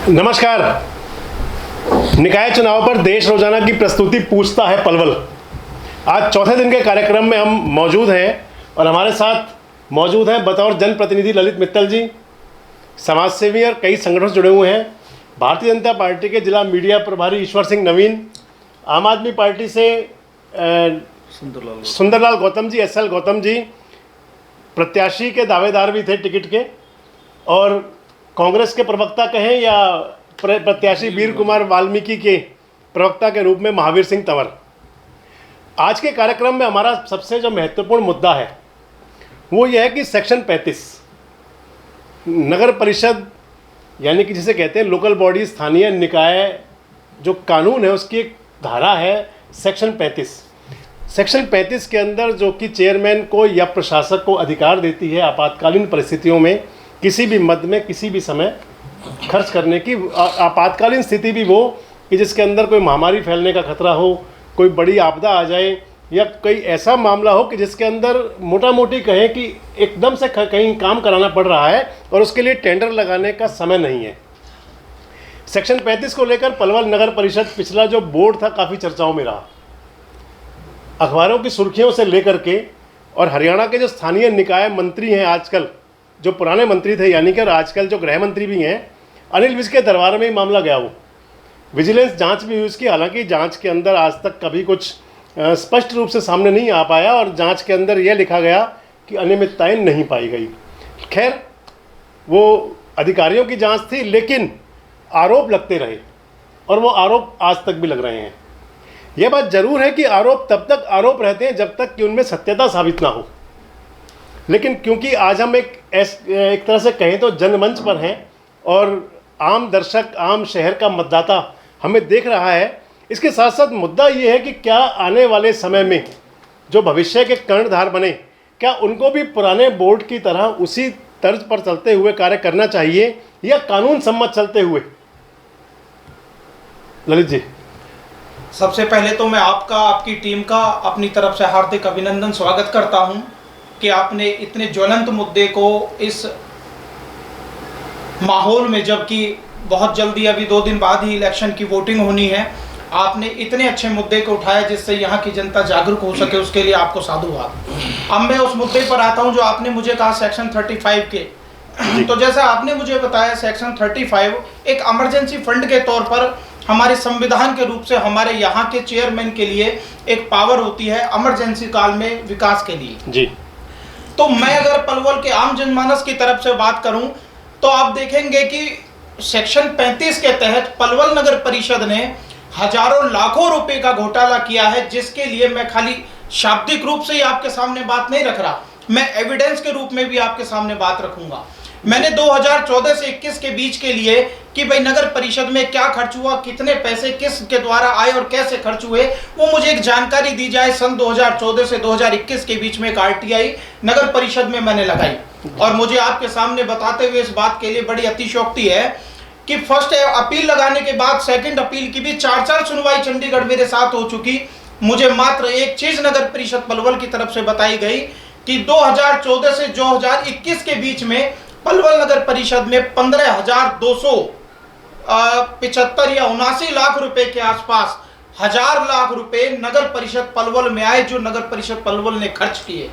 नमस्कार। निकाय चुनाव पर देश रोजाना की प्रस्तुति पूछता है पलवल। आज चौथे दिन के कार्यक्रम में हम मौजूद हैं और हमारे साथ मौजूद हैं बतौर जनप्रतिनिधि ललित मित्तल जी, समाजसेवी और कई संगठन से जुड़े हुए हैं। भारतीय जनता पार्टी के जिला मीडिया प्रभारी ईश्वर सिंह नवीन, आम आदमी पार्टी से सुंदरलाल गौतम जी, SL गौतम जी प्रत्याशी के दावेदार भी थे टिकट के, और कांग्रेस के प्रवक्ता कहें या प्रत्याशी वीर कुमार वाल्मीकि के प्रवक्ता के रूप में महावीर सिंह तंवर। आज के कार्यक्रम में हमारा सबसे जो महत्वपूर्ण मुद्दा है वो यह है कि सेक्शन 35 नगर परिषद यानी कि जिसे कहते हैं लोकल बॉडी, स्थानीय निकाय जो कानून है उसकी एक धारा है सेक्शन 35। सेक्शन 35 के अंदर जो कि चेयरमैन को या प्रशासक को अधिकार देती है आपातकालीन परिस्थितियों में किसी भी मद में किसी भी समय खर्च करने की। आपातकालीन स्थिति भी वो कि जिसके अंदर कोई महामारी फैलने का खतरा हो, कोई बड़ी आपदा आ जाए या कोई ऐसा मामला हो कि जिसके अंदर मोटा मोटी कहें कि एकदम से कहीं काम कराना पड़ रहा है और उसके लिए टेंडर लगाने का समय नहीं है। सेक्शन 35 को लेकर पलवल नगर परिषद पिछला जो बोर्ड था काफ़ी चर्चाओं में रहा, अखबारों की सुर्खियों से लेकर के। और हरियाणा के जो स्थानीय निकाय मंत्री हैं आजकल, जो पुराने मंत्री थे यानी कि, और आजकल जो गृह मंत्री भी हैं, अनिल विज के दरबार में ही मामला गया। वो विजिलेंस जांच भी हुई उसकी, हालांकि जांच के अंदर आज तक कभी कुछ स्पष्ट रूप से सामने नहीं आ पाया और जांच के अंदर यह लिखा गया कि अनियमितताएं नहीं पाई गई। खैर, वो अधिकारियों की जांच थी, लेकिन आरोप लगते रहे और वो आरोप आज तक भी लग रहे हैं। यह बात जरूर है कि आरोप तब तक आरोप रहते हैं जब तक कि उनमें सत्यता साबित ना हो। लेकिन क्योंकि आज हम एक तरह से कहें तो जनमंच पर हैं और आम दर्शक, आम शहर का मतदाता हमें देख रहा है, इसके साथ साथ मुद्दा ये है कि क्या आने वाले समय में जो भविष्य के कर्णधार बने, क्या उनको भी पुराने बोर्ड की तरह उसी तर्ज पर चलते हुए कार्य करना चाहिए या कानून सम्मत चलते हुए। ललित जी, सबसे पहले तो मैं आपकी टीम का अपनी तरफ से हार्दिक अभिनंदन स्वागत करता हूं कि आपने इतने ज्वलंत मुद्दे को इस माहौल में, जबकि बहुत जल्दी अभी 2 दिन बाद ही इलेक्शन की वोटिंग होनी है, आपने इतने अच्छे मुद्दे को उठाया जिससे यहाँ की जनता जागरूक हो सके, उसके लिए आपको साधुवाद। अब मैं उस मुद्दे पर आता हूँ जो आपने मुझे कहा सेक्शन 35 के। तो जैसा आपने मुझे बताया, सेक्शन 35 एक इमरजेंसी फंड के तौर पर हमारे संविधान के रूप से हमारे यहाँ के चेयरमैन के लिए एक पावर होती है इमरजेंसी काल में विकास के लिए जी। तो मैं अगर पलवल के आम जनमानस की तरफ से बात करूं तो आप देखेंगे कि सेक्शन 35 के तहत पलवल नगर परिषद ने हजारों लाखों रुपए का घोटाला किया है, जिसके लिए मैं खाली शाब्दिक रूप से ही आपके सामने बात नहीं रख रहा, मैं एविडेंस के रूप में भी आपके सामने बात रखूंगा। मैंने 2014 से 21 के बीच के लिए कि भाई नगर परिषद में क्या खर्च हुआ, कितने पैसे किस के द्वारा आए और कैसे खर्च हुए, वो मुझे एक जानकारी दी जाए। सन 2014 से 2021 के बीच में एक RTI नगर परिषद में मैंने लगाई और मुझे आपके सामने बताते हुए इस बात के लिए बड़ी अतिशयोक्ति है कि फर्स्ट अपील लगाने के बाद सेकंड अपील की भी 4 सुनवाई चंडीगढ़ मेरे साथ हो चुकी। मुझे मात्र एक चीज नगर परिषद पलवल की तरफ से बताई गई कि 2014 से 2021 के बीच में पलवल नगर परिषद में 15,275 या 79 लाख रुपए के आसपास 1000 लाख रुपए नगर परिषद पलवल में आए, जो नगर परिषद पलवल ने खर्च किए।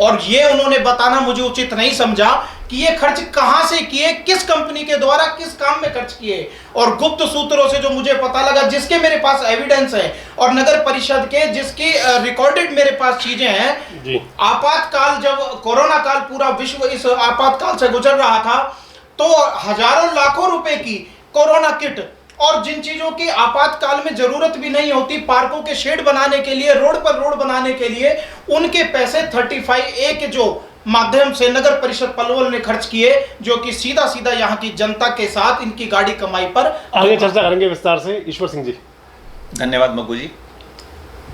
और ये उन्होंने बताना मुझे उचित नहीं समझा कि ये खर्च कहां से किए, किस कंपनी के द्वारा किस काम में खर्च किए। और गुप्त सूत्रों से जो मुझे पता लगा, जिसके मेरे पास एविडेंस है और नगर परिषद के जिसकी रिकॉर्डेड मेरे पास चीजें हैं, आपातकाल जब कोरोना काल पूरा विश्व इस आपातकाल से गुजर रहा था तो हजारों लाखों रुपए की कोरोना किट और जिन चीजों की आपातकाल में जरूरत भी नहीं होती, पार्कों के शेड बनाने के लिए, रोड पर रोड बनाने के लिए, उनके पैसे 35A के जो माध्यम से नगर परिषद पलवल ने खर्च किए, जो कि सीधा सीधा यहाँ की जनता के साथ इनकी गाड़ी कमाई पर। आगे चर्चा करेंगे विस्तार से। ईश्वर सिंह जी। धन्यवाद मग्गू जी।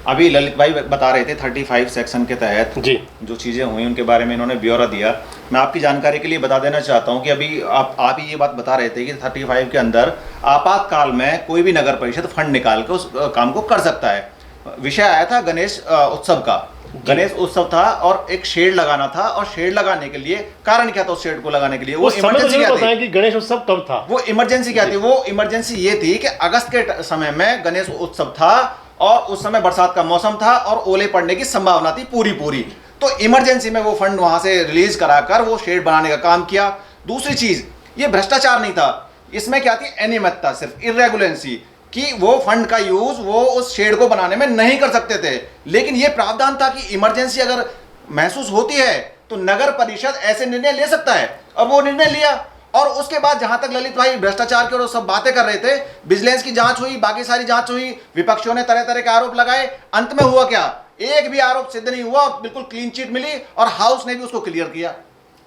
अभी ललित भाई बता रहे थे 35 सेक्शन के तहत जी जो चीज़ें हुई उनके बारे में इन्होंने ब्यौरा दिया। मैं आपकी जानकारी के लिए बता देना चाहता हूं कि अभी आप ही ये बात बता रहे थे कि 35 के अंदर आपातकाल में कोई भी नगर परिषद फंड निकाल कर उस काम को कर सकता है। विषय आया था गणेश उत्सव का, गणेश उत्सव था और एक शेड लगाना था, और शेड लगाने के लिए कारण क्या था? उस शेड को लगाने के लिए वो समय तो इमरजेंसी जरूर क्या बताएं थी? कि गणेश उत्सव कब था। वो इमरजेंसी क्या थी? वो इमरजेंसी ये थी कि अगस्त के समय में गणेश उत्सव था और उस समय बरसात का मौसम था और ओले पड़ने की संभावना थी पूरी। तो इमरजेंसी में वो फंड वहां से रिलीज कराकर वो शेड बनाने का काम किया। दूसरी चीज, ये भ्रष्टाचार नहीं था, इसमें क्या थी? अनियमितता, सिर्फ इरेगुलेंसी, कि वो फंड का यूज वो उस शेड को बनाने में नहीं कर सकते थे। लेकिन ये प्रावधान था कि इमरजेंसी अगर महसूस होती है तो नगर परिषद ऐसे निर्णय ले सकता है, और वो निर्णय लिया। और उसके बाद जहां तक ललित भाई भ्रष्टाचार की और सब बातें कर रहे थे, विजिलेंस की जांच हुई, बाकी सारी जांच हुई, विपक्षियों ने तरह तरह के आरोप लगाए, अंत में हुआ क्या? एक भी आरोप सिद्ध नहीं हुआ, बिल्कुल क्लीन चिट मिली और हाउस ने भी उसको क्लियर किया।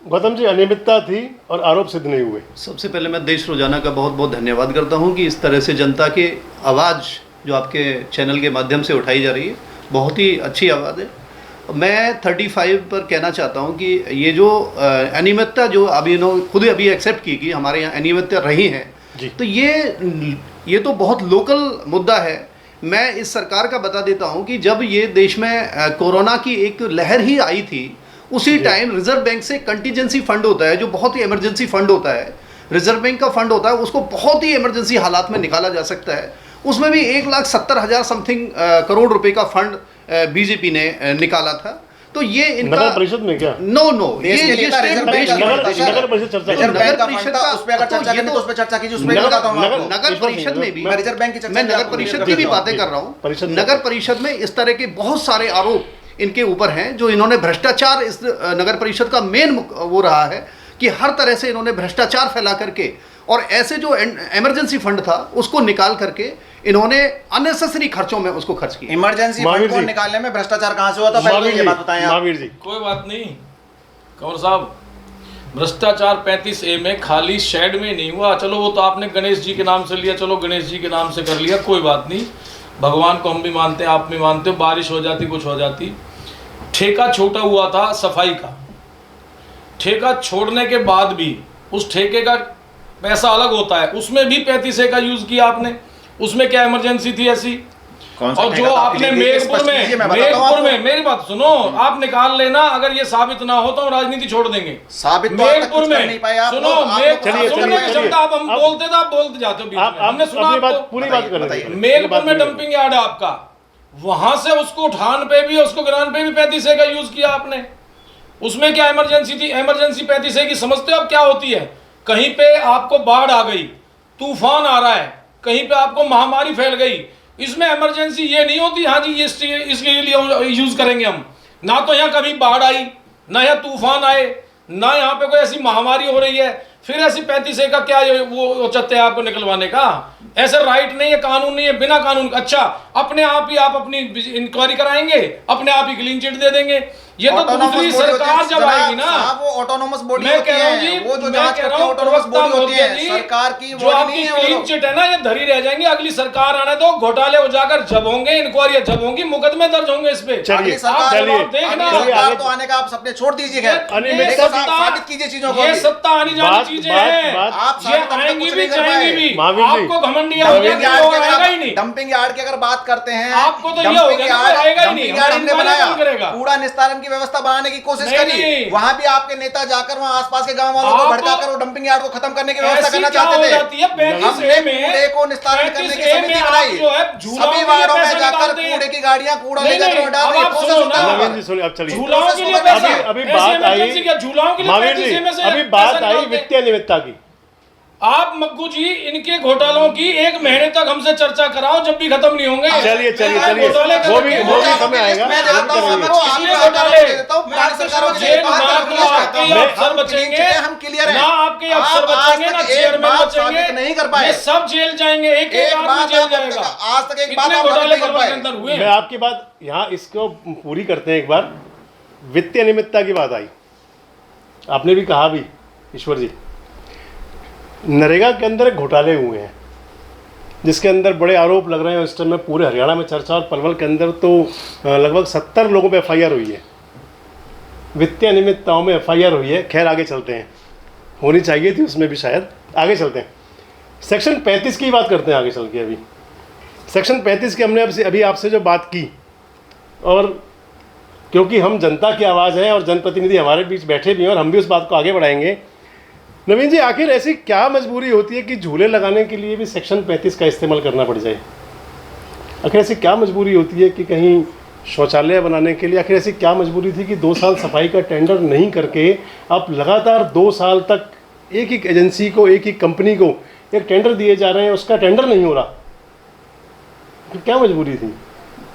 गौतम जी, अनियमितता थी और आरोप सिद्ध नहीं हुए। सबसे पहले मैं देश रोजाना का बहुत बहुत धन्यवाद करता हूं कि इस तरह से जनता की आवाज़ जो आपके चैनल के माध्यम से उठाई जा रही है, बहुत ही अच्छी आवाज़ है। मैं 35 पर कहना चाहता हूं कि ये जो अनियमितता जो अभी इन्होंने खुद ही अभी एक्सेप्ट की कि हमारे यहाँ अनियमितता रही हैं, तो ये तो बहुत लोकल मुद्दा है। मैं इस सरकार का बता देता हूं कि जब ये देश में कोरोना की एक लहर ही आई थी, उसी टाइम रिजर्व बैंक से कंटीजेंसी फंड होता है, जो बहुत ही इमरजेंसी फंड होता है, रिजर्व बैंक का फंड होता है, उसको बहुत ही इमरजेंसी हालात में निकाला जा सकता है। उसमें भी 1,70,000 समथिंग करोड़ रुपए का फंड बीजेपी ने निकाला था। तो ये इनका नगर परिषद में क्या? नो देश के लिए था, रिजर्व बैंक का फंड था, नगर परिषद चर्चा रिजर्व कर बैंक का परिषद फंड था, का- उस पे अगर चर्चा तो ये करनी तो तो- उस पे चर्चा कीजिए, उसमें बताता हूं आपको। नगर परिषद में भी मैं रिजर्व बैंक की चर्चा मैं नगर आपको परिषद clear की भी करता हूं। बातें कर रहा हूँ। परिषद नगर परिषद में इस तरह के बहुत सारे आरोप इनके ऊपर हैं, जो इन्होंने भ्रष्टाचार, इस नगर परिषद का मेन वो रहा है कि हर तरह से इन्होंने भ्रष्टाचार फैला करके, और ऐसे जो इमरजेंसी फंड था उसको निकाल करके इन्होंने अननेसेसरी खर्चों में उसको खर्च किया। इमरजेंसी महावीर फंड को जी। निकालने में भ्रष्टाचार कहां से हुआ था? पहले ये बात बताएं आप। महावीर जी, कोई बात नहीं कंवर साहब, भ्रष्टाचार 35A में खाली शेड में नहीं हुआ। चलो वो तो आपने गणेश जी के नाम से लिया, चलो गणेश जी के नाम से कर लिया, कोई बात नहीं। भगवान को हम भी मानते हैं, आप भी मानते हो, बारिश हो जाती कुछ हो जाती। ठेका छोटा हुआ था सफाई का, ठेका छोड़ने के बाद भी उस ठेके का पैसा अलग होता है, उसमें भी 35A का यूज किया आपने। उसमें क्या इमरजेंसी थी ऐसी? कौन सा और जो ठेका था? आपने प्लीज मेरपुर स्पष्ट कीजिए, में मैं बताता हूं मेरपुर में आपको। मेरी बात सुनो, आप निकाल लेना, अगर ये साबित ना हो तो हम राजनीति छोड़ देंगे। साबित तो आज तक मेरपुर कुछ कर में नहीं पाए आप सुनो, लोग, आप मेर लोग चलिए, सुनने चलिए, के चलिए। शब्द आप हम आप- बोलते थे, आप बोलते जाते हो बीच में। हमने सुना अपनी बात आपको। पूरी बात बताइए, करेंगे। बताइए। मेरपुर में डंपिंग यार्ड है आपका, वहां से उसको उठान पे भी उसको गिरान पे भी 35A का यूज किया आपने। उसमें क्या इमरजेंसी थी? इमरजेंसी 35A की समझते हो अब क्या होती है? कहीं पे आपको बाढ़ आ गई, तूफान आ रहा है, कहीं पे आपको महामारी फैल गई, इसमें इमरजेंसी ये नहीं होती हाँ जी इसके लिए यूज करेंगे हम। ना तो यहाँ कभी बाढ़ आई, ना यहाँ तूफान आए, ना यहाँ पे कोई ऐसी महामारी हो रही है, फिर ऐसी 35A का क्या वो चलते हैं आपको निकलवाने का? ऐसा राइट नहीं है, कानून नहीं है, बिना कानून। अच्छा, अपने आप ही आप अपनी इंक्वायरी कराएंगे, अपने आप ही क्लीन चिट दे देंगे। ये तो दूसरी सरकार जब आएगी ना, वो ऑटोनोमस बॉडी मैं होती कह रहा हूँ है, जी, वो जो मैं जांच कह करती रहा है हूँ ऑटोनमस प्रवक्ता बॉडी होती है, महोदय जी, सरकार की जो बॉडी आपकी नहीं है वो क्लीन लोग। चिट है ना, ये धरी रह जाएंगी। अगली सरकार आने दो, घोटाले हो जाकर जब होंगे, इंक्वायरी जब होंगी, मुकदमे दर्ज होंगे इस पे। चलिए, अगली सरकार आप चलिए, जवाब देखना। चलिए, सरकार आगे- तो आने का आप सपने छोड़ दीजिए, खैर अनियमितता लेकिन की- आप साबित कीजिए चीजों को ये अभी। सत्ता आनी जानी चीजें हैं, आप ये साबित करने आएंगी कुछ भी नहीं कर जाएंगी पाए। भी। महावीर जी, आपको घमंडिया हो गया डंपिंग कि यार्ड वो की आएगा ही अगर नहीं। डंपिंग यार्ड की अगर बात करते हैं, आपको तो ये हो गया ना, कोई आएगा ही नहीं, डंपिंग यार्ड हमने हमारी बनाया, इंक्वायरी कौन करेगा? कूड़ा निस्तारण की व्यवस्था बनाने की कोशिश नहीं, करी, नहीं। वहां भी आपके नेता जाकर वहां आसपास के गांव वालों को आप- भड़काकर वो डंपिंग यार्ड को खत्म करने की व्यवस्था ऐसी करना क्या चाहते हो थे। जाती है 35A हमने में, कूड़े को निस्तारण करने की 35A समिति में आप बनाई, जो है झूलाओं सभी के लिए वार्डों में पैसे जाकर निकालते हैं। कूड़े की गाड़ियां कूड़ा नहीं, लेकर नहीं, डाल अब रही आप प्रोसेस सुनो होता ना। है। नवीन जी सुनिए, अब चलिए। झूलाओं के लिए अभी- पैसा, अभी ऐसे बात आई, emergency क्या झूलाओं के लिए महावीर जी, 35A में से अभी पैसा बात आई निकालते हैं। वित्तीय अनियमितता की। आप मग्गू जी इनके घोटालों की 1 महीने तक हमसे चर्चा कराओ, जब भी खत्म नहीं होंगे। चलिए, चलिए, आप चलिए, घोटाले वो भी करेंगे। समय आएगा। मैं देता हूं करेंगे। आपको, इसलिए आपको घोटाले। दे देता हूं, पुरानी सरकारों के जे लिए बात ना करना तो चाहता आपके हूं। अफसर हम बचेंगे, clean चिट है, हम क्लियर हैं। ना आपके अफसर आप आज बचेंगे, ना तक एक चेयरमैन बात बचेंगे, साबित नहीं कर पाए। ये सब जेल जाएंगे, एक एक आदमी बात जेल आप जाएगा। आज तक एक बात कितने आप घोटाले नहीं कर खबर पाए। के अंदर हुए मैं हैं? आपकी बात यहाँ इसको पूरी करते हैं। एक बार वित्तीय अनियमितता की बात आई, आपने भी कहा भी, ईश्वर जी, नरेगा के अंदर घोटाले हुए हैं जिसके अंदर बड़े आरोप लग रहे हैं। इस टाइम में पूरे हरियाणा में चर्चा, और पलवल के अंदर तो लगभग 70 लोगों पे FIR हुई है, वित्तीय अनियमितताओं में FIR हुई है। खैर आगे चलते हैं, होनी चाहिए थी उसमें भी शायद। आगे चलते हैं, सेक्शन 35 की बात करते हैं आगे चल के। अभी सेक्शन 35 की हमने अभी आपसे जो बात की, और क्योंकि हम जनता की आवाज़ है और जनप्रतिनिधि हमारे बीच बैठे भी हैं और हम भी उस बात को आगे बढ़ाएंगे। नवीन जी, आखिर ऐसी क्या मजबूरी होती है कि झूले लगाने के लिए भी सेक्शन 35 का इस्तेमाल करना पड़ जाए? आखिर ऐसी क्या मजबूरी होती है कि कहीं शौचालय बनाने के लिए, आखिर ऐसी क्या मजबूरी थी कि 2 साल सफाई का टेंडर नहीं करके आप लगातार 2 साल तक एक ही एजेंसी को, एक ही कंपनी को एक टेंडर दिए जा रहे हैं, उसका टेंडर नहीं हो रहा? तो क्या मजबूरी थी?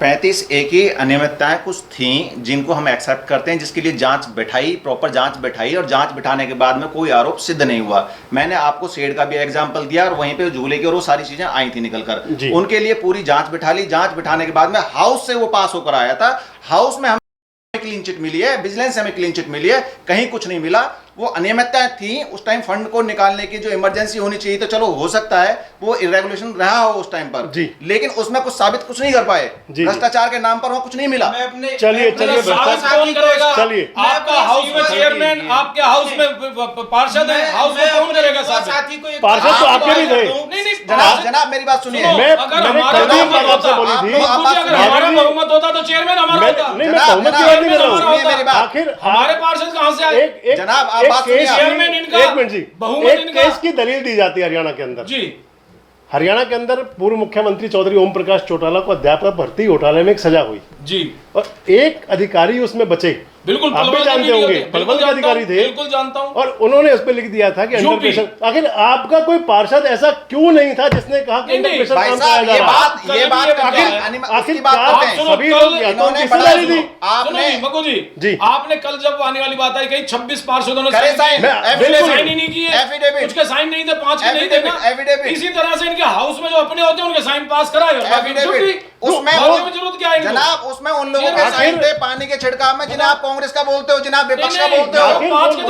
35 एक ही अनियमितताएं कुछ थी जिनको हम एक्सेप्ट करते हैं, जिसके लिए जांच बैठाई, प्रॉपर जांच बैठाई, और जांच बैठाने के बाद में कोई आरोप सिद्ध नहीं हुआ। मैंने आपको शेड का भी एग्जांपल दिया और वहीं पे झूले की और वो सारी चीजें आई थी निकल कर। उनके लिए पूरी जांच बैठा ली। जांच बैठाने के बाद में हाउस से वो पास होकर आया था। हाउस में हमें क्लीन चिट मिली है, विजिलेंस से हमें क्लीन चिट मिली है, कहीं कुछ नहीं मिला। वो अनियमितताएं थी। उस टाइम फंड को निकालने की जो इमरजेंसी होनी चाहिए, तो चलो हो सकता है वो इरेगुलेशन रहा हो उस टाइम पर जी, लेकिन उसमें कुछ साबित कुछ नहीं कर पाए। भ्रष्टाचार के नाम पर वहाँ कुछ नहीं मिला। चलिए चलिए आपका हाउस में चेयरमैन, आपके हाउस में पार्षद है, हाउस में कौन करेगा साथी को? पार्षद तो आपके भी थे। नहीं जनाब मेरी बात सुनिए। अगर हमारा बहुमत होता तो चेयरमैन हमारा होता। नहीं, मैं बहुमत की बात नहीं कर रहा हूँ। आखिर हमारे पार्षद कहाँ से आए? जनाब आप बात सुनिए। एक मिनट जी, एक केस की दलील दी जाती है हरियाणा के अंदर। जी, हरियाणा के अंदर पूर्व मुख्यमंत्री चौधरी ओम प्रकाश चौटाला को अध्यापक भर्ती घोटाले में एक सजा हुई जी, और एक अधिकारी उसमें बचे। बिल्कुल आप भी जानते होंगे, पलवल के अधिकारी थे। बिल्कुल जानता हूं। और उन्होंने उस पर लिख दिया था कि अंडर प्रेशर। आखिर आपका कोई पार्षद ऐसा क्यों नहीं था जिसने कहा कि अंडर प्रेशर काम कराया जा रहा है? ये बात आखिर सभी लोग इन्होंने जी, आपने कल जब आने वाली बात आई कहीं 26 पार्षदों ने साइन ही नहीं किए, कुछ के साइन नहीं थे, 5 के नहीं थे ना। इसी तरह से इनके हाउस में जो अपने होते हैं उनके साइन पास कराए। उसमें जरूरत क्या है जनाब? उसमें उन लोगों के साइन थे पानी के छिड़काव में, जिन्हें आप कांग्रेस का बोलते हो, जिन्हें आप विपक्ष का बोलते हो,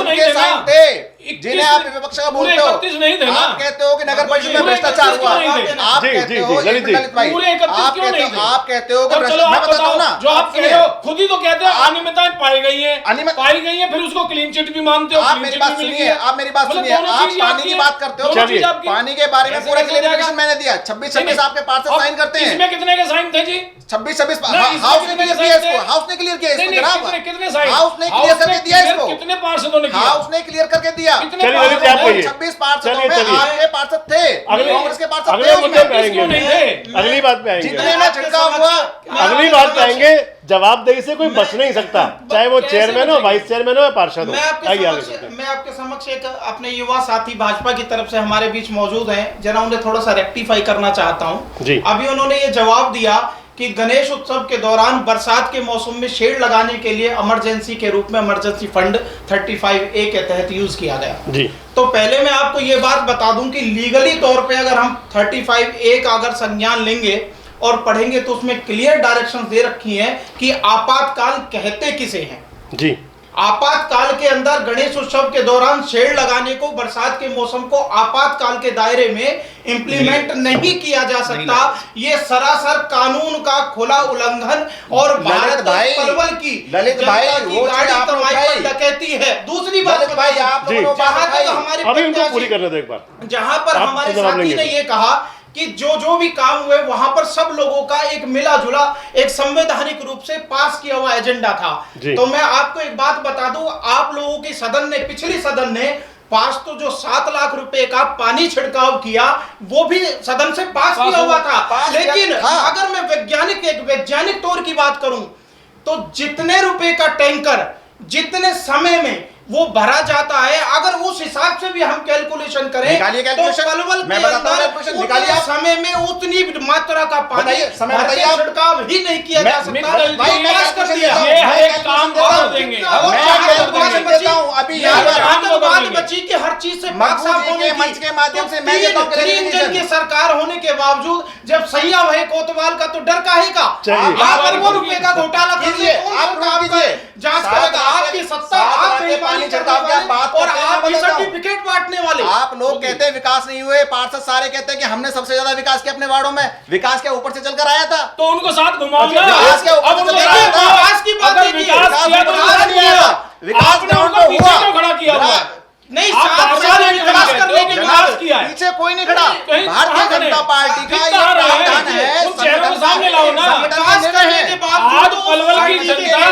उनके साइन थे जिन्हें आप विपक्ष का बोलते हो। आप कहते हो कि नगर परिषद में भ्रष्टाचार हुआ। आप कहते हो ललित भाई, आप कहते हो कि मैं बताता हूं ना, जो आप कह रहे हो खुद ही तो कहते हो अनियमितताएं पाई गई हैं, फिर उसको क्लीन चिट भी मानते हो। आप मेरी बात सुनिए, आप पानी की बात करते हो, पानी के बारे में पूरा क्लियरिफिकेशन मैंने दिया। 26 आपके पार्षद साइन करते हैं। इसमें कितने के साइन थे जी? 26 हाउस ने क्लियर किया इसको, हाउस ने क्लियर किया इसको जनाब, कितने साइन? हाउस ने क्लियर करके दिया इसको। कितने पार्षदों ने किया? हाउस ने क्लियर करके दिया। 26 पार्षदों में आपके पार्षद थे, कांग्रेस के पार्षद थे। अगली बात पे आएंगे, जितने में छिड़काव हुआ। अगली बात पे आएंगे। जवाबदेही से कोई बच नहीं सकता, चाहे वो चेयरमैन हो, वाइस चेयरमैन हो या पार्षद हो। मैं आपके समक्ष एक अपने युवा साथी भाजपा की तरफ से हमारे बीच मौजूद हैं, जरा उन्हें थोड़ा सा रेक्टिफाई करना चाहता हूं। अभी उन्होंने ये जवाब दिया कि गणेश उत्सव के दौरान बरसात के मौसम में शेड लगाने के लिए इमरजेंसी के रूप में इमरजेंसी फंड 35A के तहत यूज किया गया जी। तो पहले मैं आपको ये बात बता दूं कि लीगली तौर पे अगर हम 35A का अगर संज्ञान लेंगे और पढ़ेंगे तो उसमें क्लियर डायरेक्शंस दे रखी हैं कि आपातकाल कहते किसे हैं जी। आपातकाल के अंदर गणेश उत्सव के दौरान शेड लगाने को बरसात के मौसम को आपातकाल के दायरे में इंप्लीमेंट नहीं किया जा सकता। ये सरासर कानून का खुला उल्लंघन और भारत पलवल की जनता की गाड़ी कमाई पर डकैती है। दूसरी बात भाई, आप जहां पर हमारे साथी ने ये कहा कि जो भी काम हुए वहां पर सब लोगों का एक मिला जुला एक संवैधानिक रूप से पास किया हुआ एजेंडा था। तो मैं आपको एक बात बता दूं, आप लोगों की सदन ने, पिछली सदन ने पास तो जो 7 लाख रुपए का पानी छिड़काव किया वो भी सदन से पास किया हुआ था। लेकिन अगर मैं वैज्ञानिक तौर की बात करूं तो जितने रुपए का टैंकर जितने समय में वो भरा जाता है, अगर उस हिसाब से भी हम कैलकुलेशन करें तो पलवल के अंदर समय में उतनी मात्रा का पानी छिड़काव ही नहीं किया जा सकता। बची की हर चीज से मंच के माध्यम से इंजन की सरकार होने के बावजूद जब सैया भाई कोतवाल का तो डर काहे का? करोड़ों रुपए का घोटाला कीजिए, जांच करेगा आपकी सत्ता, आप पानी छिड़काव की बात और आप सर्टिफिकेट बांटने वाले। आप लोग कहते हैं विकास नहीं हुए, पार्षद सारे कहते हैं कि हमने सबसे ज्यादा विकास किया अपने वार्डों में। विकास के ऊपर से चलकर आया था तो उनको साथ घुमा दिया। विकास के ऊपर से विकास की बात नहीं, विकास ग्राउंड पे हुआ, खड़ा किया हुआ नहीं, विकास करने के विकास किया है, पीछे कोई नहीं खड़ा। भारतीय जनता पार्टी का ये प्रावधान है, सामने लाओ ना। विकास करने के बाद आज पलवल की जनता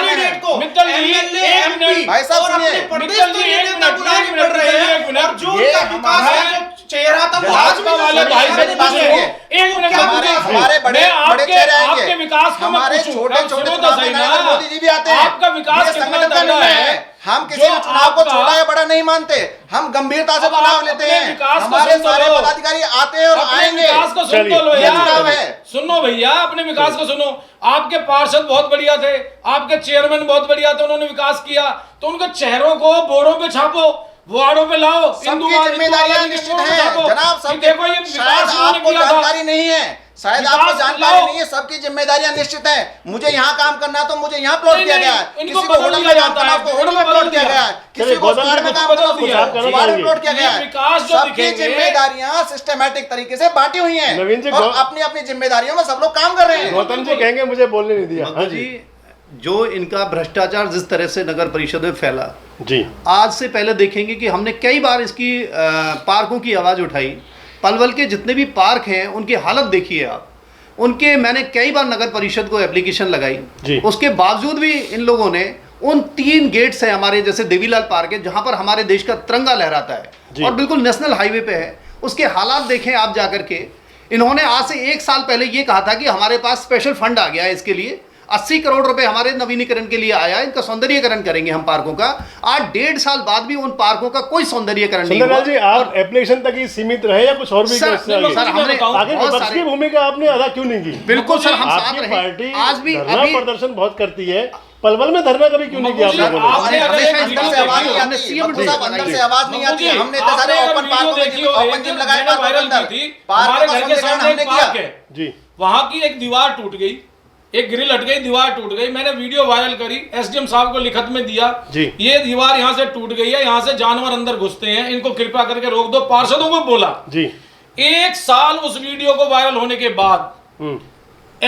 की भाई साहब और सुनिए। अपने प्रदेश मित्तल के जी, लिए एक नेता मिनट, बुलाने एक पड़ मिनट, रहे हैं एक मिनट। और जो ये उनका विकास का हमारा- जो चेहरा था वो आज भी भाजपा वाले नहीं भाई है। से मेरी बात पूछो। सुनिए। एक मिनट क्या मैं पूछूं? हमारे बड़े मैं बड़े आपके चेहरे आएंगे, आपके विकास को मैं हमारे पूछूं। छोटे मैं छोटे सुनो तो चुनाव सही में ना। नरेंद्र मोदी जी भी आते हैं। आपका विकास ये कितना संगठन का तगड़ा निर्णय है। है। हम किसी जो भी चुनाव को आपका- छोटा या बड़ा नहीं मानते, हम गंभीरता से अब चुनाव आप लेते अपने हैं। विकास को हमारे सुन तो सारे लो। पदाधिकारी आते हैं और अपने आएंगे। विकास को सुन चलिए, तो लो ये यार। चुनाव है। सुनो भैया, अपने विकास को सुनो। आपके पार्षद बहुत बढ़िया थे, आपके चेयरमैन बहुत बढ़िया थे, उन्होंने विकास किया, तो उनके चेहरों को बोर्डों पे छापो, वार्डों पे लाओ, सबकी जिम्मेदारियां निश्चित हैं जनाब। सब देखो ये शायद विकास उन्होंने आपको किया था। जानकारी नहीं है, शायद विकास आपको जानकारी लाओ। नहीं है। सबकी जिम्मेदारियां निश्चित हैं। मुझे यहाँ काम करना है तो मुझे यहाँ प्लॉट नहीं, किया नहीं, गया है। इनको किसी को बदल होटल दिया में काम जाता करना है, है तो होटल इनको में बदल प्लॉट किया दिया। गया है। किसी चलिए, को गौतम स्क्वाड जी में कुछ काम बदल करना है तो दिया। स्क्वाड में करेंगे। प्लॉट किया गया ये है। विकास जो सबकी दिखेंगे- जिम्मेदारियां सिस्टमैटिक तरीके से बांटी हुई हैं नवीन जी, और अपनी अपनी जिम्मेदारियों में सब लोग काम कर रहे हैं। गौतम जी कहेंगे मुझे बोलने नहीं दिया। हाँ मक्कू जी जी, जो इनका भ्रष्टाचार जिस तरह से नगर परिषद में फैला, जी आज से पहले देखेंगे कि हमने कई बार इसकी पार्कों की आवाज़ उठाई। पलवल के जितने भी पार्क हैं उनकी हालत देखिए आप, उनके मैंने कई बार नगर परिषद को एप्लीकेशन जी। लगाई, उसके बावजूद भी इन लोगों ने उन 3 गेट्स हैं हमारे, जैसे देवीलाल पार्क है जहाँ पर हमारे देश का तिरंगा लहराता जी। है और बिल्कुल नेशनल हाईवे पे है, उसके हालात देखें आप जाकर के। इन्होंने आज से 1 साल पहले ये कहा था कि हमारे पास स्पेशल फंड आ गया है इसके लिए, 80 करोड़ रुपए हमारे नवीनीकरण के लिए आया, इनका सौंदर्यीकरण करेंगे हम पार्कों का। आज 1.5 साल बाद भी उन पार्कों का कोई सौंदर्यीकरण नहीं सुंदरलाल हुआ। जी, आप एप्लीकेशन तक ही सीमित रहे या कुछ और भी सर, किया इससे आगे? सर, हमने आगे बहुत विपक्ष की सारे- भूमिका आपने अदा क्यों नहीं की? बिल्कुल सर, हम साथ आपकी रहे। पार्टी आज भी धरना अभी प्रदर्शन बहुत करती है, पलवल में धरना कभी क्यों नहीं किया आप मक्कू जी, लोगों ने? आपने अगर हमेशा एक अंदर वीडियो से आवाज नहीं देखी हो, आती, हमने मक्कू साहब अंदर से आवाज नहीं आती। हमने इतने आपने सारे अगर ओपन पार्कों वीडियो में देखी हो, ओपन एक जिम दिन लगाए मैंने पार्कों के वायरल अंदर, की थी, पार्कों हमारे का घर के सौंदर्यीकरण सामने हमने एक किया। पार्क है, जी वहां की एक दीवार टूट गई, एक ग्रिल हट गई, दीवार टूट गई, मैंने वीडियो वायरल करी, एसडीएम साहब को लिखत में दिया, जी। ये दीवार यहाँ से टूट गई है, यहाँ से जानवर अंदर घुसते हैं, इनको कृपया करके रोक दो। पार्षदों को बोला, जी 1 साल उस वीडियो को वायरल होने के बाद हम्म,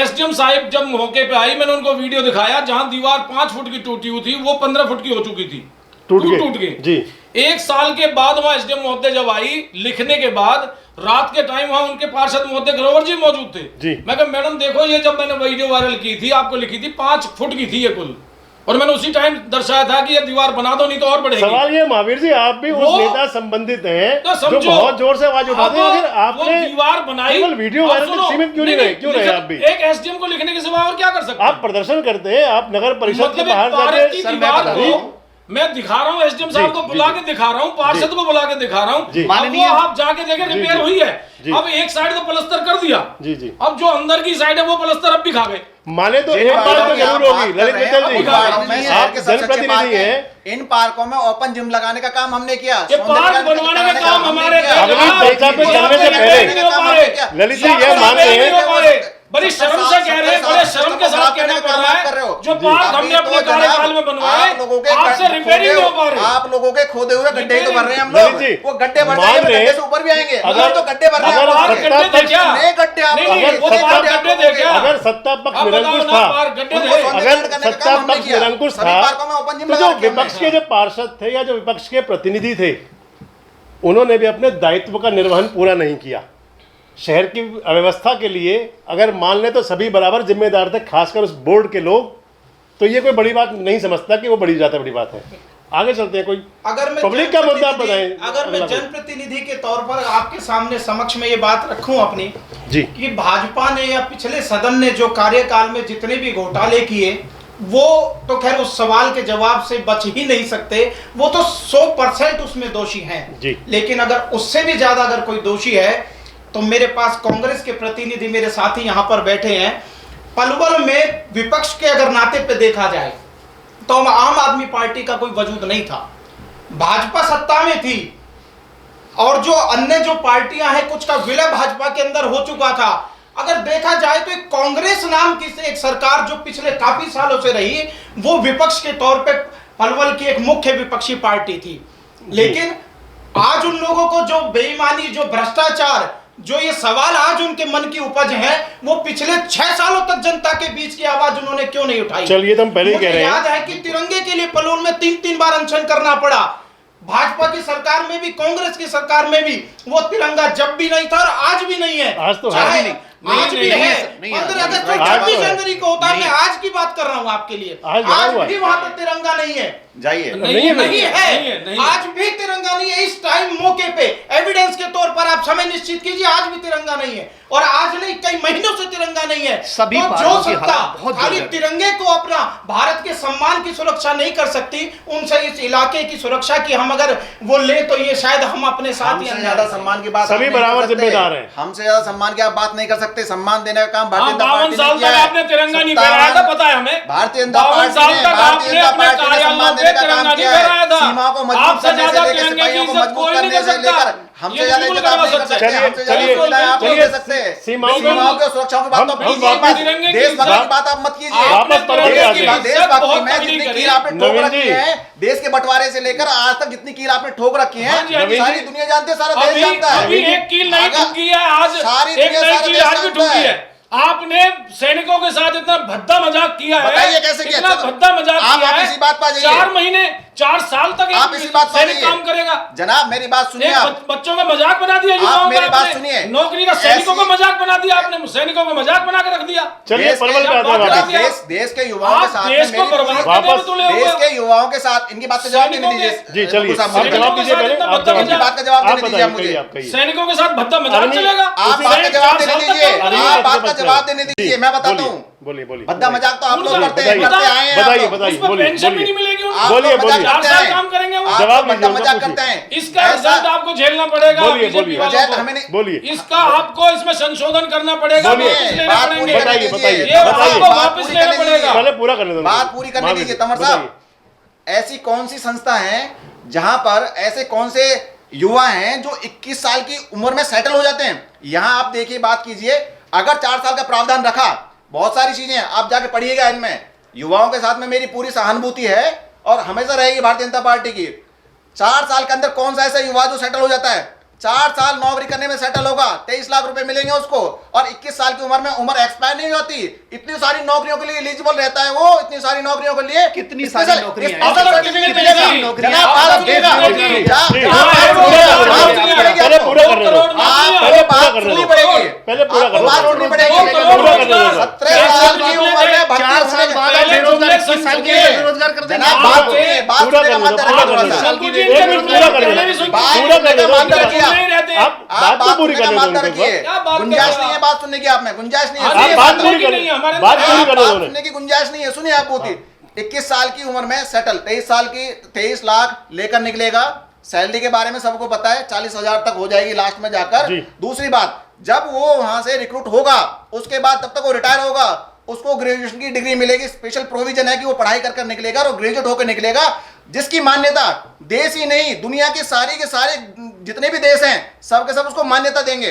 एसडीएम साहब जब मौके पे आई, मैंने उनको वीडियो दिखाया, जहां दीवार 5 फुट की टूटी हुई थी वो 15 फुट की हो चुकी थी, टूट गए। टूट गई। जी 1 साल के बाद वहां एसडीएम महोदय जब आई लिखने के बाद, रात के टाइम वहां उनके पार्षद महोदय ग्रोवर जी मौजूद थे। जी। मैं कहा मैडम देखो, ये जब मैंने वीडियो वायरल की थी आपको लिखी थी 5 फुट की थी ये कुल, और मैंने उसी टाइम दर्शाया था कि ये दीवार बना दो नहीं तो और बढ़ेगी। सवाल ये महावीर जी, आप भी उस वो- नेता संबंधित हैं तो जो समझो, बहुत जोर से आवाज उठाते हैं, अब फिर वो आपने दीवार बनाई, केवल वीडियो अब वायरल तक सुनो, सीमित क्यों नहीं रहे? क्यों रहे आप भी? एक एसडीएम को लिखने के सिवा और क्या कर सकते आप प्रदर्शन करते हैं, आप नगर परिषद के मतलब बाहर एक पार्क की जाके दीवार बता को रहा हूं। मैं दिखा रहा हूँ, एसडीएम साहब को बुला के दिखा रहा हूँ, पार्षद को बुला के दिखा रहा जी। हूँ, अब माननीय- वो आप जाके देखें जी, रिपेयर जी। हुई जी। है, अब एक साइड तो प्लस्तर कर दिया, जी जी अब जो अंदर की साइड है वो प्लस्तर अब भी खा गए। माने तो जिन एक बात पार्कों तो की आप जरूर होगी बात कर ललित रहे हैं, मित्तल जी, उन पार्कों में शहर आप के सबसे अच्छे पार्क जनप्रतिनिधि हैं। हैं। इन पार्कों में ओपन जिम लगाने का काम हमने किया, ये पार्क सौंदर्यीकरण बनवाने का कराने काम हमने हमारे किया। अगली चर्चा पे चलने से पहले ललित जी ये मान रहे हैं, बड़ी शर्म से कह रहे हैं, बड़े शर्म के साथ कहना पड़ रहा है, जो पार्क हमने अपने कार्यकाल में बनवाए आपसे रिपेयरिंग नहीं हो पा रही। आप लोगों के खोदे हुए गड्ढे ही तो भर रहे हैं हम ललित लोग, जी, वो गड्ढे भर मान जाएंगे तो रहे हैं, गड्ढे से ऊपर भी आएंगे, अगर- तो गड्ढे भर रहे हैं अगर आप लोग। पार्क सत्ता गड्ढे थे क्या? नए गड्ढे आप नहीं, लोग- नहीं, वो नए पार्क गड्ढे आप गड्ढे लोगों थे के- क्या? अगर सत्ता पक्ष अब बताओ निरंकुश ना, था, पार्क गड्ढे उनको थे। सौंदर्यीकरण अगर करने का सत्ता काम हमने पक्ष किया। निरंकुश सभी था, पार्कों में ओपन जिम तो लगा जो रखे हमने। विपक्ष के जो पार्षद थे या जो विपक्ष के प्रतिनिधि थे, उन्होंने भी अपने दायित्व का निर्वहन पूरा नहीं किया। शहर की अव्यवस्था के लिए अगर मान ले तो सभी बराबर जिम्मेदार थे, खासकर उस बोर्ड के लोग, तो ये कोई बड़ी बात नहीं समझता कि वो बड़ी ज्यादा बड़ी बात है। आगे चलते हैं, कोई अगर मैं पब्लिक का मुद्दा जनप्रतिनिधि- बताएं। अगर मैं अगला कोई। जनप्रतिनिधि के तौर पर आपके सामने समक्ष में ये बात रखूं अपनी, जी कि भाजपा ने या पिछले सदन ने जो कार्यकाल में जितने भी घोटाले किए, वो तो खैर उस सवाल के जवाब से बच ही नहीं सकते, वो तो 100% उसमें दोषी हैं। जी। लेकिन अगर उससे भी ज्यादा अगर कोई दोषी है, तो मेरे पास कांग्रेस के प्रतिनिधि मेरे साथी यहाँ पर बैठे हैं। पलवल में विपक्ष के अगर नाते पे देखा जाए तो आम आदमी पार्टी का कोई वजूद नहीं था, भाजपा सत्ता में थी, और जो अन्य जो पार्टियां हैं कुछ का विलय भाजपा के अंदर हो चुका था। अगर देखा जाए तो एक कांग्रेस नाम की एक सरकार जो पिछले काफी सालों से रही, वो विपक्ष के तौर पे पलवल की एक मुख्य विपक्षी पार्टी थी। लेकिन आज उन लोगों को जो बेईमानी, जो भ्रष्टाचार, जो ये सवाल आज उनके मन की उपज है, वो पिछले 6 सालों तक जनता के बीच की आवाज उन्होंने क्यों नहीं उठाई? चलिए, तो हम पहले ही मुझे कह रहे हैं। याद है कि तिरंगे के लिए पलवल में 3-3 बार अनशन करना पड़ा। भाजपा की सरकार में भी, कांग्रेस की सरकार में भी वो तिरंगा जब भी नहीं था और आज भी नहीं है। आज तो है चाहे भी नहीं। आज भी है। नहीं, 15 अगस्त तो आज 26 तो है। जनवरी को होता है। मैं आज की बात कर रहा हूँ आपके लिए। आज आज हुआ है। भी वहां पर तिरंगा नहीं है। जाइए। नहीं है, नहीं है। नहीं। आज भी तिरंगा नहीं है। इस टाइम मौके पे एविडेंस के तौर पर आप समय निश्चित कीजिए, आज भी तिरंगा नहीं है। और आज नहीं, कई महीनों से तिरंगा नहीं है। सभी तो पार्टियों जो की सत्ता हालत बहुत खाली जर्जर है। तिरंगे को अपना भारत के सम्मान की सुरक्षा नहीं कर सकती, उनसे इस इलाके की सुरक्षा की हम अगर वो ले तो ये शायद हम अपने साथ ही हमसे अन्याय ज्यादा करें। सम्मान की बात सभी आप नहीं कर बराबर सकते। जिम्मेदार हैं। हमसे ज्यादा सम्मान की आप बात नहीं कर सकते। सम्मान देने का काम भारतीय जनता 52 पार्टी साल ने किया तक है। आपने तिरंगा नहीं फहराया था, पता है हमें। भारतीय जनता 52 पार्टी साल ने तक भारतीय आपने जनता अपने पार्टी ने सम्मान देने का कार्यालयों काम पे किया तिरंगा नहीं है। फहराया था। सीमाओं को मजबूत आपसे करने से ज्यादा लेकर तिरंगे सिपाहियों की को इज्जत मजबूत कोई नहीं करने कर से सकता। लेकर हमसे ये ज्यादा बिल्कुल इज्जत आप नहीं कर गलत है। सकते। हमसे ज्यादा चलिए, सुविधाएं आप नहीं चलिए, दे सकते। सीमाओं को- सीमाओं की सुरक्षा की बात तो हम कीजिए वापस- मत। तिरंगे की देशभक्ति की इज्जत- बात आप मत कीजिए। वापस परवल पे आते हैं। देशभक्ति में बहुत जितनी तगड़ी कील आपने ठोक नवीन रखी जी। है, देश के बंटवारे से लेकर आज तक जितनी कील आपने ठोक रखी है, हाँ जी, हाँ जी। सारी दुनिया जानती है, सारा देश अभी जानता है। अभी एक कील नहीं अगर ठुकी है, आज सारी एक दुनिया, नई सारा कील देश आज भी जानता ठुकी है। है। आपने सैनिकों के साथ इतना भद्दा मजाक किया है। बताइए कैसे किया? इतना भद्दा मजाक आप किया है। इसी बात पर आ जाइए। 4 महीने 4 साल तक आप इसी बात पर आ सैनिक जाइए। काम करेगा। जनाब मेरी बात सुनिए एक आप। बच्चों का मजाक बना दिया युवाओं मेरी का बात आपने। सुनिए। नौकरी का सैनिकों का ऐसी- मजाक बना दिया आपने, सैनिकों का मजाक बना के रख दिया। चलिए देश के- परवल पे आते हैं बात वापस। करा- देश के युवाओं के आप साथ देश में को मेरी बर्बाद पूरी- करने में वापस तुले देश हुए के युवाओं के साथ इनकी बात का जवाब देने सैनिकों के- दीजिए। जी चलिए, साहब, आप मुझे जवाब दीजिए पहले। इतना आप बदतमीज जवाब इनकी बात का जवाब आप देने दीजिए बताइए, मुझे। कहिए, आप कहिए। सैनिकों के साथ भद्दा मजाक अरविंद- चलेगा। आप उसी बात का सैनिक जवाब 4 देने साल तक दीजिए। काम अरविंद करेगा। आप जी, बात का बताइए। जवाब देने जी, दीजिए। मैं बताता बोलिए, हूँ। बोलिए बोलिए भद्दा मजाक तो आप लोग उनका- करते हैं, बताइए, करते आए हैं आप बताइए लोग। बताइए उसमें बोलिए पेंशन भी बोलिए। नहीं मिलेगी उनको। आप बोलिए, लोग मजाक बोलिए। करते 4 साल हैं। काम करेंगे वो। आप जवाब लोग भद्दा लीजिए, मजाक उनका करते हैं। इसका ऐसा- रिजल्ट आपको झेलना पड़ेगा बोलिए, बीजेपी बोलिए। वालों बजट को। हमें नहीं- बोलिए। इसका आपको इसमें संशोधन करना पड़ेगा, बोलिए। वापस लेने बात पड़ेंगे। पूरी करने बताइए, दीजिए। बताइए, ये बताइए। आपको बात वापस पूरी लेना करने पड़ेगा। पहले पूरा करने दो। बात पूरी करने दीजिए। तंवर साहब, ऐसी कौन सी संस्था है जहां पर ऐसे कौन से युवा हैं जो 21 साल की उम्र में सेटल हो जाते हैं? यहां आप देखिए, बात कीजिए। अगर 4 साल का प्रावधान रखा, बहुत सारी चीजें हैं, आप जाके पढ़िएगा इनमें। युवाओं के साथ में मेरी पूरी सहानुभूति है और हमेशा रहेगी भारतीय जनता पार्टी की। 4 साल के अंदर कौन सा ऐसा युवा जो सेटल हो जाता है? 4 साल नौकरी करने में सेटल होगा, 23 लाख रुपए मिलेंगे उसको, और 21 साल की उम्र में उम्र एक्सपायर नहीं होती। इतनी सारी नौकरियों के लिए एलिजिबल रहता है वो, इतनी सारी नौकरियों के लिए कितनी सारी नौकरियां हैं? स्पेशल सर्टिफिकेट मिलेगा। नौकरियां जनाब, हैं? बात सुनिएगा। जी, जी, जी। जनाब, जी, जनाब, पहले बात पूरा सुनिएगा। करने दो। बात सुनिएगा। पहले पूरा करने दो। आप पहले पूरा बात करने सुननी दो। पड़ेगी। पहले पूरा आपको करने बात दो। सुननी दो पड़ेगी। करोड़ पूरा करने दो। 17 साल की उम्र में भर्ती 4 साल होने- बाद पहले बेरोजगार तुमने 21 साल के संसद बेरोजगार कर देंगे। जनाब, बात सुनिए, बात पूरा सुनने का करने दो, मानते पूरा रहिए करने थोड़ा दो। सा। शंकु जी, एक मिनट पूरा करने पहले भी दो। सुन- बात पूरा सुनने करने का दो। मानते आप रखिए नहीं रहते। आप बात तो पूरी करने दो मानते उनको। रखिए। क्या बात कर गुंजाइश रहे नहीं हो है बात सुनने की आप में, गुंजाइश नहीं है। हाँ, सुनिए, ये बात बात पूरी नहीं करने है, हमारे बात अंदर पूरी आप करने बात दो। सुनने की गुंजाइश नहीं है। सुनिए आप पूरी 21 साल की उम्र में सेटल, 23 साल की 23 लाख लेकर निकलेगा। सैलरी के बारे में सबको पता है, 40,000 तक हो जाएगी लास्ट में जाकर। जी। दूसरी बात, जब वो वहां से रिक्रूट होगा उसके बाद तब तक वो रिटायर होगा, उसको ग्रेजुएशन की डिग्री मिलेगी। स्पेशल प्रोविजन है कि वो पढ़ाई कर निकलेगा और ग्रेजुएट होकर निकलेगा, जिसकी मान्यता देश ही नहीं दुनिया के सारे जितने भी देश हैं सब के सब उसको मान्यता देंगे।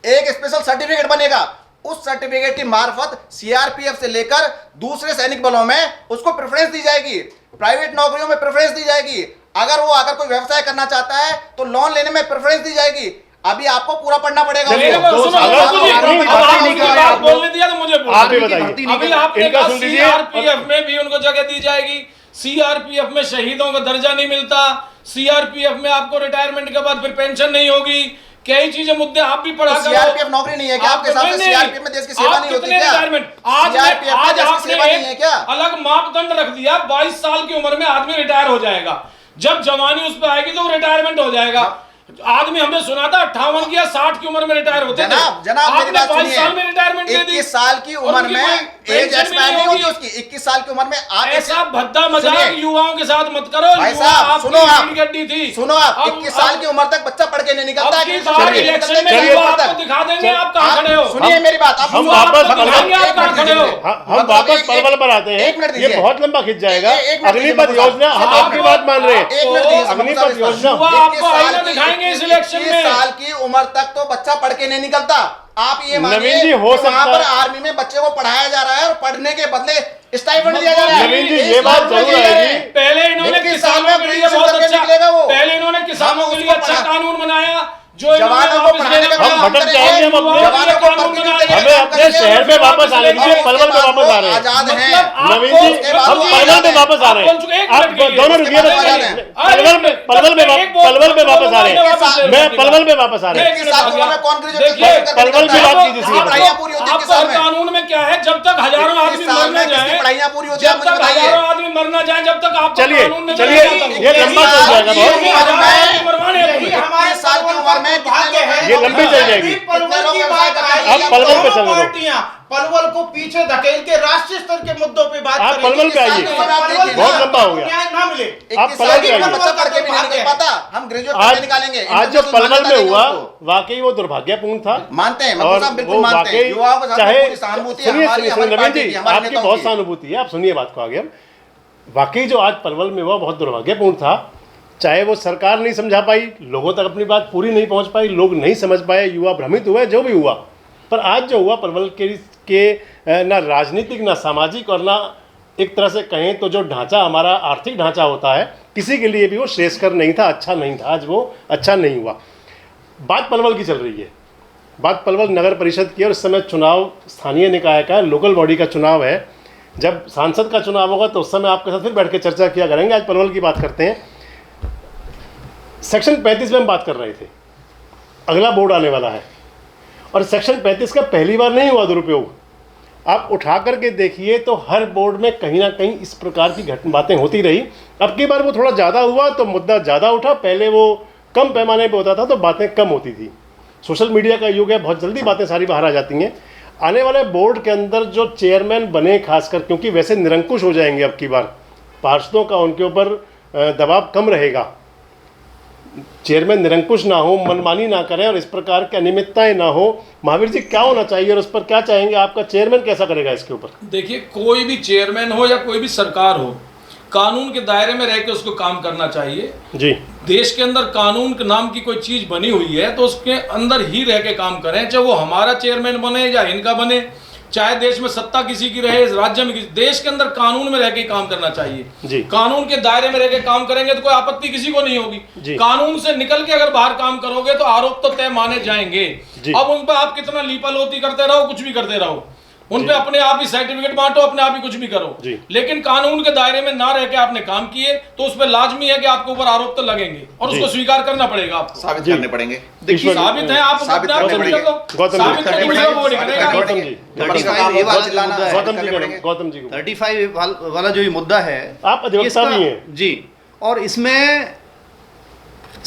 एक स्पेशल सर्टिफिकेट बनेगा, उस सर्टिफिकेट की मार्फत सीआरपीएफ से लेकर दूसरे सैनिक बलों में उसको प्रेफरेंस दी जाएगी, प्राइवेट नौकरियों में प्रेफरेंस दी जाएगी। अगर वो कोई व्यवसाय करना चाहता है तो लोन लेने में प्रेफरेंस दी जाएगी। अभी आपको पूरा पढ़ना पड़ेगा चलिए, उसको। दो सुनो, साल- शंकु जी, अगर अब आपकी आप भर्ती नहीं उसकी कर रहे बात आप बोलने दिया तो मुझे बोलने आप भी दीजिए। बताइए। अभी आपने इनका कहा सुन लीजिए। सीआरपीएफ में भी उनको जगह दी जाएगी। सीआरपीएफ में शहीदों का दर्जा नहीं मिलता, सीआरपीएफ में आपको रिटायरमेंट के बाद फिर पेंशन नहीं होगी। कई चीजें मुद्दे आप भी पढ़ा तो सीआरपीएफ नौकरी नहीं है क्या आपके हिसाब से? सीआरपीएफ में देश की सेवा नहीं होती क्या? आज सीआरपीएफ में आज देश की आपने सेवा नहीं है एक क्या? अलग मापदंड रख दिया, 22 साल की उम्र में आदमी रिटायर हो जाएगा। जब जवानी उस पर आएगी तो वो रिटायरमेंट हो जाएगा। आदमी हमने सुना था 58 की या 60 की उम्र में रिटायर होते थे। जनाब मेरी आपने बात 22 साल में रिटायरमेंट दे दी। 21 साल की और उम्र उनकी में कोई एज पेंशन भी एक्सपायर नहीं होगी। होगी उसकी। 21 साल की उम्र में आप ऐसा भद्दा मजाक सुनिए। युवाओं के साथ मत करो। भाई युवा साहब, आपकी सुनो आप। रीढ़ की हड्डी थी। सुनो आप, अब- 21 साल की उम्र तक बच्चा पढ़ के नहीं निकलता है। अब की किसी बार चलिए, इलेक्शन में चलिए, युवा पढ़ता है। आपको दिखा देंगे आप कहाँ आप खड़े हो। सुनिए मेरी बात, आप हम सुनो, वापस आप दिखाएंगे आप कहाँ खड़े हो। हम वापस परवल पर आते हैं। एक मिनट ये दीजिए। बहुत लंबा खिंच जाएगा। एक मिनट दीजिए, अग्निपथ बाबू साहब। योजना, हम आप- आपकी बात मान रहे हैं। एक मिनट दीजिए, अग्निपथ बाबू साहब, योजना। युवा 21 आपको साल आईना की- दिखाएंगे इस 21 इलेक्शन में। साल की उम्र तक तो बच्चा पढ़ के नहीं निकलता। आप ये मानिए नवीन जी, हो कि वहाँ सकता पर है- आर्मी में बच्चे को पढ़ाया जा रहा है और पढ़ने के बदले स्टाइपेंड दिया जा रहा है। नवीन जी, इस ये बात बात में जरूर ये आएगी। पहले इन्होंने 21 किसानों साल के में लिए ग्रेजुएशन बहुत करके अच्छा निकलेगा वो। पहले इन्होंने किसानों हम के लिए उसको अच्छा पढ़ा- कानून बनाया। जो इन्होंने जवानों को वापस पढ़ाने लेना का पड़ा। हम भटक जाएंगे, हम अपने जवानों को परमिशन देने हमें का अपने शहर में वापस आने दीजिए, पलवल में वापस आ रहे हैं। आजाद हैं। मतलब नवीन आपको- जी, हम वो पलवल में वापस आ रहे आप बोल चुके, हैं। एक आप मिनट के लिए। दोनों रुकिए, नहीं, पलवल नहीं, में वापस आ रहे हैं। मैं पलवल में वापस आ रहे हैं। इक्कीस साल की उम्र में कौन ग्रेजुएट देखिए, करके पलवल करता की है? बात कीजिए सीधे। पढ़ाइयाँ पूरी होती हैं आपका इक्कीस साल में। कानून में क्या है, जब तक हजारों आदमी इक्कीस साल मर में न किसकी जाए, पढ़ाइयाँ पूरी होती हैं, जब आप मुझे तक बताइए। हजारों आदमी मर न जाए, जब तक आपका चलिए, कानून में चलिए, नहीं आता। ये लंबा चल जाएगा बहुत। यही हजारों आदमी मरवाने हैं यही तुम्हें। हमारे 21 साल की उम्र में भाग्य है। ये लंबी चल जाएगी। पलवल की बात आई, आप पलवल पे चल रहे हो। पार्टियां पलवल को पीछे धकेल के राष्ट्रीय स्तर के मुद्दों पे बात आप करेंगी। पलवल पे आइए। पलवल बहुत लंबा हो गया। न्याय ना मिले। आप 21 पलवल साल पे की उम्र आइए। में बच्चा पढ़ के भी नहीं निकल पाता, हम ग्रेजुएट आज करके निकालेंगे। आज जो इंटरनेशनल पलवल मान्यता में देंगे हुआ उसको। वाकई वो दुर्भाग्यपूर्ण था। मानते हैं, और मतलब साहब बिल्कुल वो मानते हैं। वाकई युवाओं के साथ चाहे पूरी सहानुभूति है सुनिए हमारी, सुनिए हमारी नवीन पार्टी जी, की, हमारे आपकी नेताओं बहुत की। सहानुभूति है, आप सुनिए बात को आगे। हम वाकई जो आज पलवल में हुआ बहुत दुर्भाग्यपूर्ण था। चाहे वो सरकार नहीं समझा पाई, लोगों तक अपनी बात पूरी नहीं पहुंच पाई, लोग नहीं समझ पाए, युवा भ्रमित हुए, जो भी हुआ। पर आज जो हुआ पलवल के ना राजनीतिक, ना सामाजिक और ना एक तरह से कहें तो जो ढांचा हमारा आर्थिक ढांचा होता है, किसी के लिए भी वो श्रेयस्कर नहीं था, अच्छा नहीं था। आज वो अच्छा नहीं हुआ। बात पलवल की चल रही है, बात पलवल नगर परिषद की। और इस समय चुनाव स्थानीय निकाय का, लोकल बॉडी का चुनाव है। जब सांसद का चुनाव होगा तो उस समय आपके साथ फिर बैठ के चर्चा किया करेंगे। आज पलवल की बात करते हैं। सेक्शन 35 में हम बात कर रहे थे, अगला बोर्ड आने वाला है और सेक्शन 35 का पहली बार नहीं हुआ दुरुपयोग। आप उठा करके देखिए तो हर बोर्ड में कहीं ना कहीं इस प्रकार की बातें होती रही। अब की बार वो थोड़ा ज़्यादा हुआ तो मुद्दा ज़्यादा उठा, पहले वो कम पैमाने पे होता था तो बातें कम होती थी। सोशल मीडिया का युग है, बहुत जल्दी बातें सारी बाहर आ जाती हैं। आने वाले बोर्ड के अंदर जो चेयरमैन बने, खासकर क्योंकि वैसे निरंकुश हो जाएंगे अब की बार, पार्षदों का उनके ऊपर दबाव कम रहेगा। चेयरमैन निरंकुश ना हो, मनमानी ना करें और इस प्रकार की अनियमितताएं ना हो। महावीर जी क्या होना चाहिए और उस पर क्या चाहेंगे? आपका चेयरमैन कैसा करेगा इसके ऊपर? देखिए, कोई भी चेयरमैन हो या कोई भी सरकार हो, कानून के दायरे में रह के उसको काम करना चाहिए जी। देश के अंदर कानून के नाम की कोई चीज बनी हुई है तो उसके अंदर ही रह के काम करें, चाहे वो हमारा चेयरमैन बने या इनका बने, चाहे देश में सत्ता किसी की रहे, राज्य में देश के अंदर कानून में रह के काम करना चाहिए जी। कानून के दायरे में रह के काम करेंगे तो कोई आपत्ति किसी को नहीं जी। होगी। कानून से निकल के अगर बाहर काम करोगे तो आरोप तो तय माने जाएंगे। जी। अब उन पर आप कितना लीपालोती करते रहो, कुछ भी करते रहो, उन पे अपने आप ही सर्टिफिकेट बांटो, अपने आप ही कुछ भी करो, जी। लेकिन कानून के दायरे में ना रह के आपने काम किए तो उस पर लाजमी है कि आपके ऊपर आरोप तो लगेंगे और जी। उसको स्वीकार करना पड़ेगा आपको। साबित जी। करने पड़ेंगे। देखिए, साबित है, आप साबित अपने आप करने खुद कर दो। गौतम जी, साबित करने करने पड़ेगा, वो नहीं पड़ेंगे। करेगा। गौतम जी, 35 ये वाला जो मुद्दा है, गौतम जी, गौतम जी को 35 वाला जो ये मुद्दा है, आप अधिवक्ता इसका- भी हैं। जी, और इसमें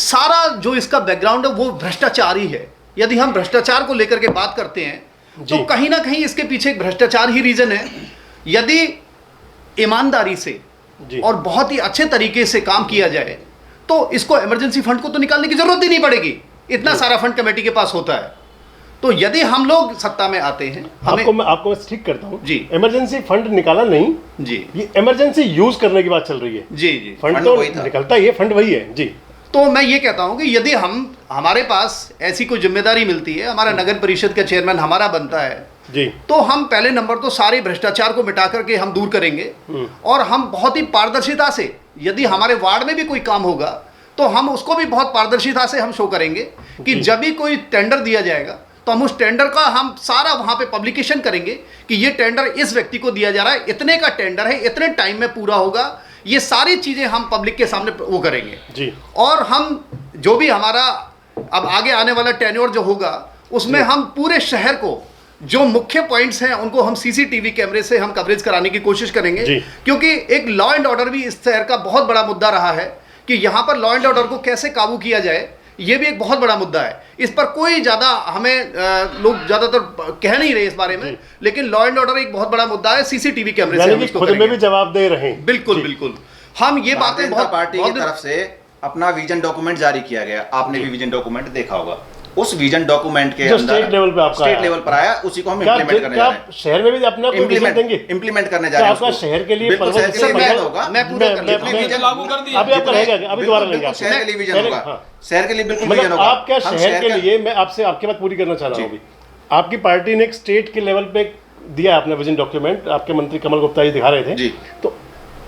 सारा जो इसका बैकग्राउंड है वो भ्रष्टाचार ही है। यदि हम भ्रष्टाचार को लेकर के बात करते हैं तो जी। कहीं ना कहीं इसके पीछे एक भ्रष्टाचार ही रीजन है। यदि ईमानदारी से जी। और बहुत ही अच्छे तरीके से काम किया जाए तो इसको इमरजेंसी फंड को तो निकालने की जरूरत ही नहीं पड़ेगी, इतना सारा फंड कमेटी के पास होता है। तो यदि हम लोग सत्ता में आते हैं, आपको मैं ठीक करता हूँ जी। इमरजेंसी फंड निकाला नहीं, जी ये इमरजेंसी यूज करने की बात चल रही है। जी जी फंड फंड तो वही था। निकलता ही है, फंड वही है जी। तो मैं ये कहता हूं कि यदि हमारे पास ऐसी कोई जिम्मेदारी मिलती है, हमारा नगर परिषद का चेयरमैन हमारा बनता है, जी। तो हम पहले नंबर तो सारे भ्रष्टाचार को मिटा करके हम दूर करेंगे और हम बहुत ही पारदर्शिता से, यदि हमारे वार्ड में भी कोई काम होगा तो हम उसको भी बहुत पारदर्शिता से हम शो करेंगे कि जब भी कोई टेंडर दिया जाएगा तो हम उस टेंडर का हम सारा वहाँ पे पब्लिकेशन करेंगे कि ये टेंडर इस व्यक्ति को दिया जा रहा है, इतने का टेंडर है, इतने टाइम में पूरा होगा। ये सारी चीज़ें हम पब्लिक के सामने वो करेंगे जी। और हम जो भी हमारा अब आगे आने वाला टेन्योर जो होगा उसमें हम पूरे शहर को जो मुख्य पॉइंट्स हैं उनको हम सीसीटीवी कैमरे से हम कवरेज कराने की कोशिश करेंगे, जी। क्योंकि एक लॉ एंड ऑर्डर भी इस शहर का बहुत बड़ा मुद्दा रहा है कि यहाँ पर लॉ एंड ऑर्डर को कैसे काबू किया जाए, ये भी एक बहुत बड़ा मुद्दा है। इस पर कोई ज़्यादा हमें लोग ज़्यादातर कह नहीं रहे इस बारे में, लेकिन लॉ एंड ऑर्डर एक बहुत बड़ा मुद्दा है। सीसीटीवी कैमरे से यानी हम कि इसको खुद में करेंगे। भी जवाब दे रहे हैं। बिल्कुल बिल्कुल, हम ये बातें भारतीय जनता बहुत पार्टी की बहुत तरफ से अपना विजन डॉक्यूमेंट जारी किया गया, आपने भी विजन डॉक्यूमेंट देखा होगा। उस विजन डॉक्यूमेंट के जो अंदर स्टेट लेवल पे आपका स्टेट आया। लेवल पर आया, उसी को हम क्या इम्प्लीमेंट करने जा रहे हैं। शहर में भी अपना कोई विजन देंगे? इम्प्लीमेंट करने जा क्या रहे हैं आपका उसको। शहर के लिए बिल्कुल, पलवल शहर के से लिए पलवल- विजन होगा। मैं पूरा कर मैं- लेता हूं। मैं- विजन लागू कर दिया। अभी आपका रहेगा, अभी बिल्कुल, दोबारा लेंगे बिल्कुल, आपसे। शहर के लिए विजन शहर- होगा। हाँ। शहर के लिए बिल्कुल विजन मतलब होगा। आपका हम शहर के का- लिए, मैं आपसे आपकी बात पूरी करना चाह रहा हूँ जी। अभी। आपकी पार्टी ने एक स्टेट के लेवल पे दिया आपने विजन डॉक्यूमेंट, आपके मंत्री कमल गुप्ता जी दिखा रहे थे। जी। तो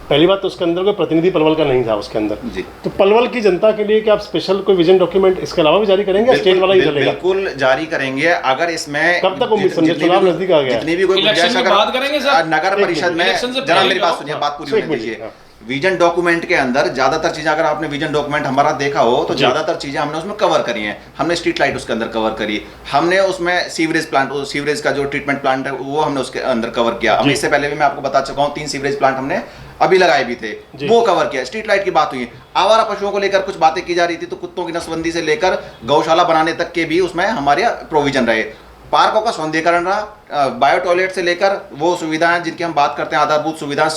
पहली बात तो उसके अंदर कोई प्रतिनिधि पलवल का नहीं था उसके अंदर जी। तो पलवल की जनता के लिए क्या आप स्पेशल कोई विजन डॉक्यूमेंट इसके अलावा भी जारी करेंगे या स्टेट वाला ही चलेगा? बिल्कुल जारी करेंगे। अगर इसमें कब तक उम्मीद समझे? चुनाव नजदीक आ गया, जितनी भी कोई इलेक्शन गुंजाइश की बात करेंगे सर। नगर परिषद में, इलेक्शन से जरा पहले मेरी बात जाओ। सुनिए, बात पूरी एक होने मिनट, दीजिए। हाँ। विजन डॉक्यूमेंट के अंदर ज्यादातर चीजें, अगर आपने विजन डॉक्यूमेंट हमारा देखा हो तो ज्यादातर चीजें हमने उसमें कवर करी हैं। हमने स्ट्रीट लाइट उसके अंदर कवर करी, हमने उसमें सीवरेज प्लांट, सीवरेज का जो ट्रीटमेंट प्लांट है वो हमने उसके अंदर कवर किया। हम इससे पहले भी मैं आपको बता चुका हूँ 3 सीवरेज प्लांट हमने अभी लगाए भी थे, वो कवर किया। स्ट्रीट लाइट की बात हुई, आवारा पशुओं को लेकर कुछ बातें की जा रही थी, तो कुत्तों की नसबंदी से लेकर गौशाला बनाने तक के भी उसमें हमारे प्रोविजन रहे। पार्कों का सौंदर्यीकरण रहा, बायो टॉयलेट से लेकर वो सुविधाएं जिनकी हम बात करते हैं, आधारभूत सुविधाएं,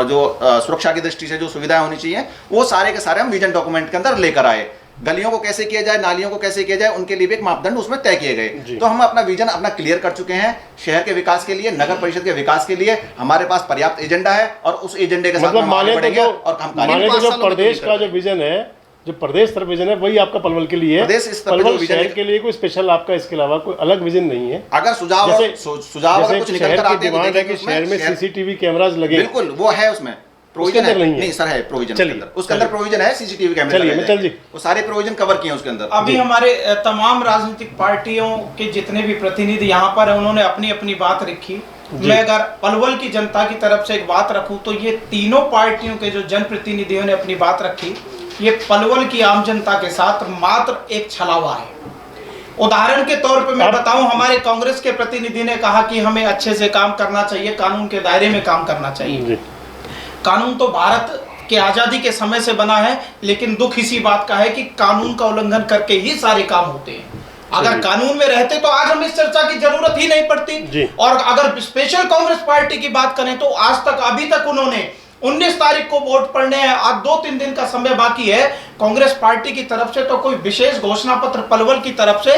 जो सुरक्षा की दृष्टि से जो सुविधाएं होनी चाहिए, वो सारे के सारे हम विजन डॉक्यूमेंट के अंदर लेकर आए। गलियों को कैसे किया जाए, नालियों को कैसे किया जाए, उनके लिए भी एक मापदंड उसमें तय किए गए। तो हम अपना विजन अपना क्लियर कर चुके हैं। शहर के विकास के लिए, नगर परिषद के विकास के लिए हमारे पास पर्याप्त एजेंडा है और उस एजेंडे के साथ मतलब हम आगे माने तो बढ़ेंगे जो और काम माने तो 5 जो सालों में प्रदेश पूरी का कर जो विजन है, जो प्रदेश स्तर विजन है, वही आपका पलवल के लिए है। प्रदेश स्तर पे जो पलवल विजन शहर है- के लिए कोई स्पेशल आपका इसके अलावा कोई अलग विजन नहीं है। अगर सुझाव जैसे सुझाव अगर कुछ निकल शहर कर की आते हैं तो डिमांड है देखेंगे कि उसमें। शहर में सीसीटीवी कैमराज लगे, बिल्कुल वो है, उसमें प्रोविजन उसके है। अंदर नहीं है। नहीं सर, है प्रोविजन चलिए, उसके अंदर, उसके अंदर प्रोविजन है सीसीटीवी कैमरे चलिए, लगाए मित्तल जाएंगे। जी। वो सारे प्रोविजन कवर किए हैं उसके अंदर। अभी हमारे तमाम राजनीतिक पार्टियों के जितने भी प्रतिनिधि यहाँ पर है, उन्होंने अपनी अपनी बात रखी। मैं अगर पलवल की जनता की तरफ से एक बात रखूं तो ये तीनों पार्टियों के जो जनप्रतिनिधियों ने अपनी बात रखी, ये पलवल की आम जनता के साथ मात्र एक छलावा है। उदाहरण के तौर पे मैं बताऊं, हमारे कांग्रेस के प्रतिनिधि ने कहा कि हमें अच्छे से काम करना चाहिए, कानून के दायरे में काम करना चाहिए। जी। कानून तो भारत के आजादी के समय से बना है, लेकिन दुख इसी बात का है कि कानून का उल्लंघन करके ही सारे काम होते हैं। अगर कानून में रहते तो आज हम इस चर्चा की जरूरत ही नहीं पड़ती। और अगर स्पेशल कांग्रेस पार्टी की बात करें तो आज तक, अभी तक उन्होंने 19 तारीख को वोट पड़ने हैं, आज 2-3 दिन का समय बाकी है। कांग्रेस पार्टी की तरफ से तो कोई विशेष घोषणा पत्र पलवल की तरफ से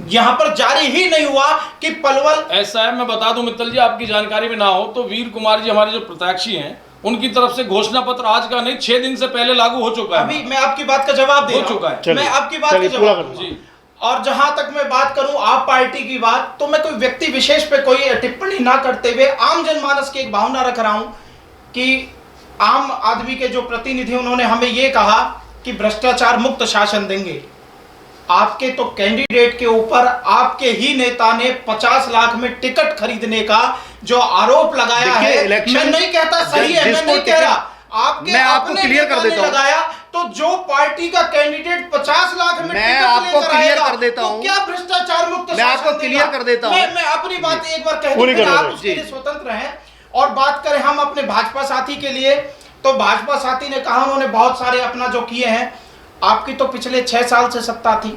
यहाँ पर जारी ही नहीं हुआ कि पलवल। ऐसा है, मैं बता दूं मित्तल जी, आपकी जानकारी में ना हो तो वीर कुमार जी हमारे जो प्रत्याशी हैं, उनकी तरफ से घोषणा पत्र आज का नहीं 6 दिन से पहले लागू हो चुका है। अभी मैं आपकी बात का जवाब दे हो रहा हूं। चुका है। मैं आपकी बात का जवाब दूं। जी। और जहां तक मैं बात करूं आप पार्टी की बात, तो मैं कोई व्यक्ति विशेष पे कोई टिप्पणी ना करते हुए आम जनमानस की एक भावना रख रहा हूं कि आम आदमी के जो प्रतिनिधि, उन्होंने हमें ये कहा कि भ्रष्टाचार मुक्त शासन देंगे। आपके तो कैंडिडेट के ऊपर आपके ही नेता ने 50 लाख में टिकट खरीदने का जो आरोप लगाया है, मैं नहीं कहता सही है, मैं नहीं कह रहा, आपके मैं आपको अपने क्लियर कर नेता ने देता हूं। लगाया। तो जो पार्टी का कैंडिडेट 50 लाख में मैं टिकट आपको लेकर क्लियर आएगा, कर देता तो हूं। क्या भ्रष्टाचार मुक्त मैं आपको शासन क्लियर देगा? कर देता हूं। मैं अपनी बात एक बार कह पूरी दूं, कर आप दो। उसके लिए स्वतंत्र हैं। और बात करें हम अपने भाजपा साथी के लिए, तो भाजपा साथी ने कहा, उन्होंने बहुत सारे अपना जो किए हैं। आपकी तो पिछले 6 साल से सत्ता थी,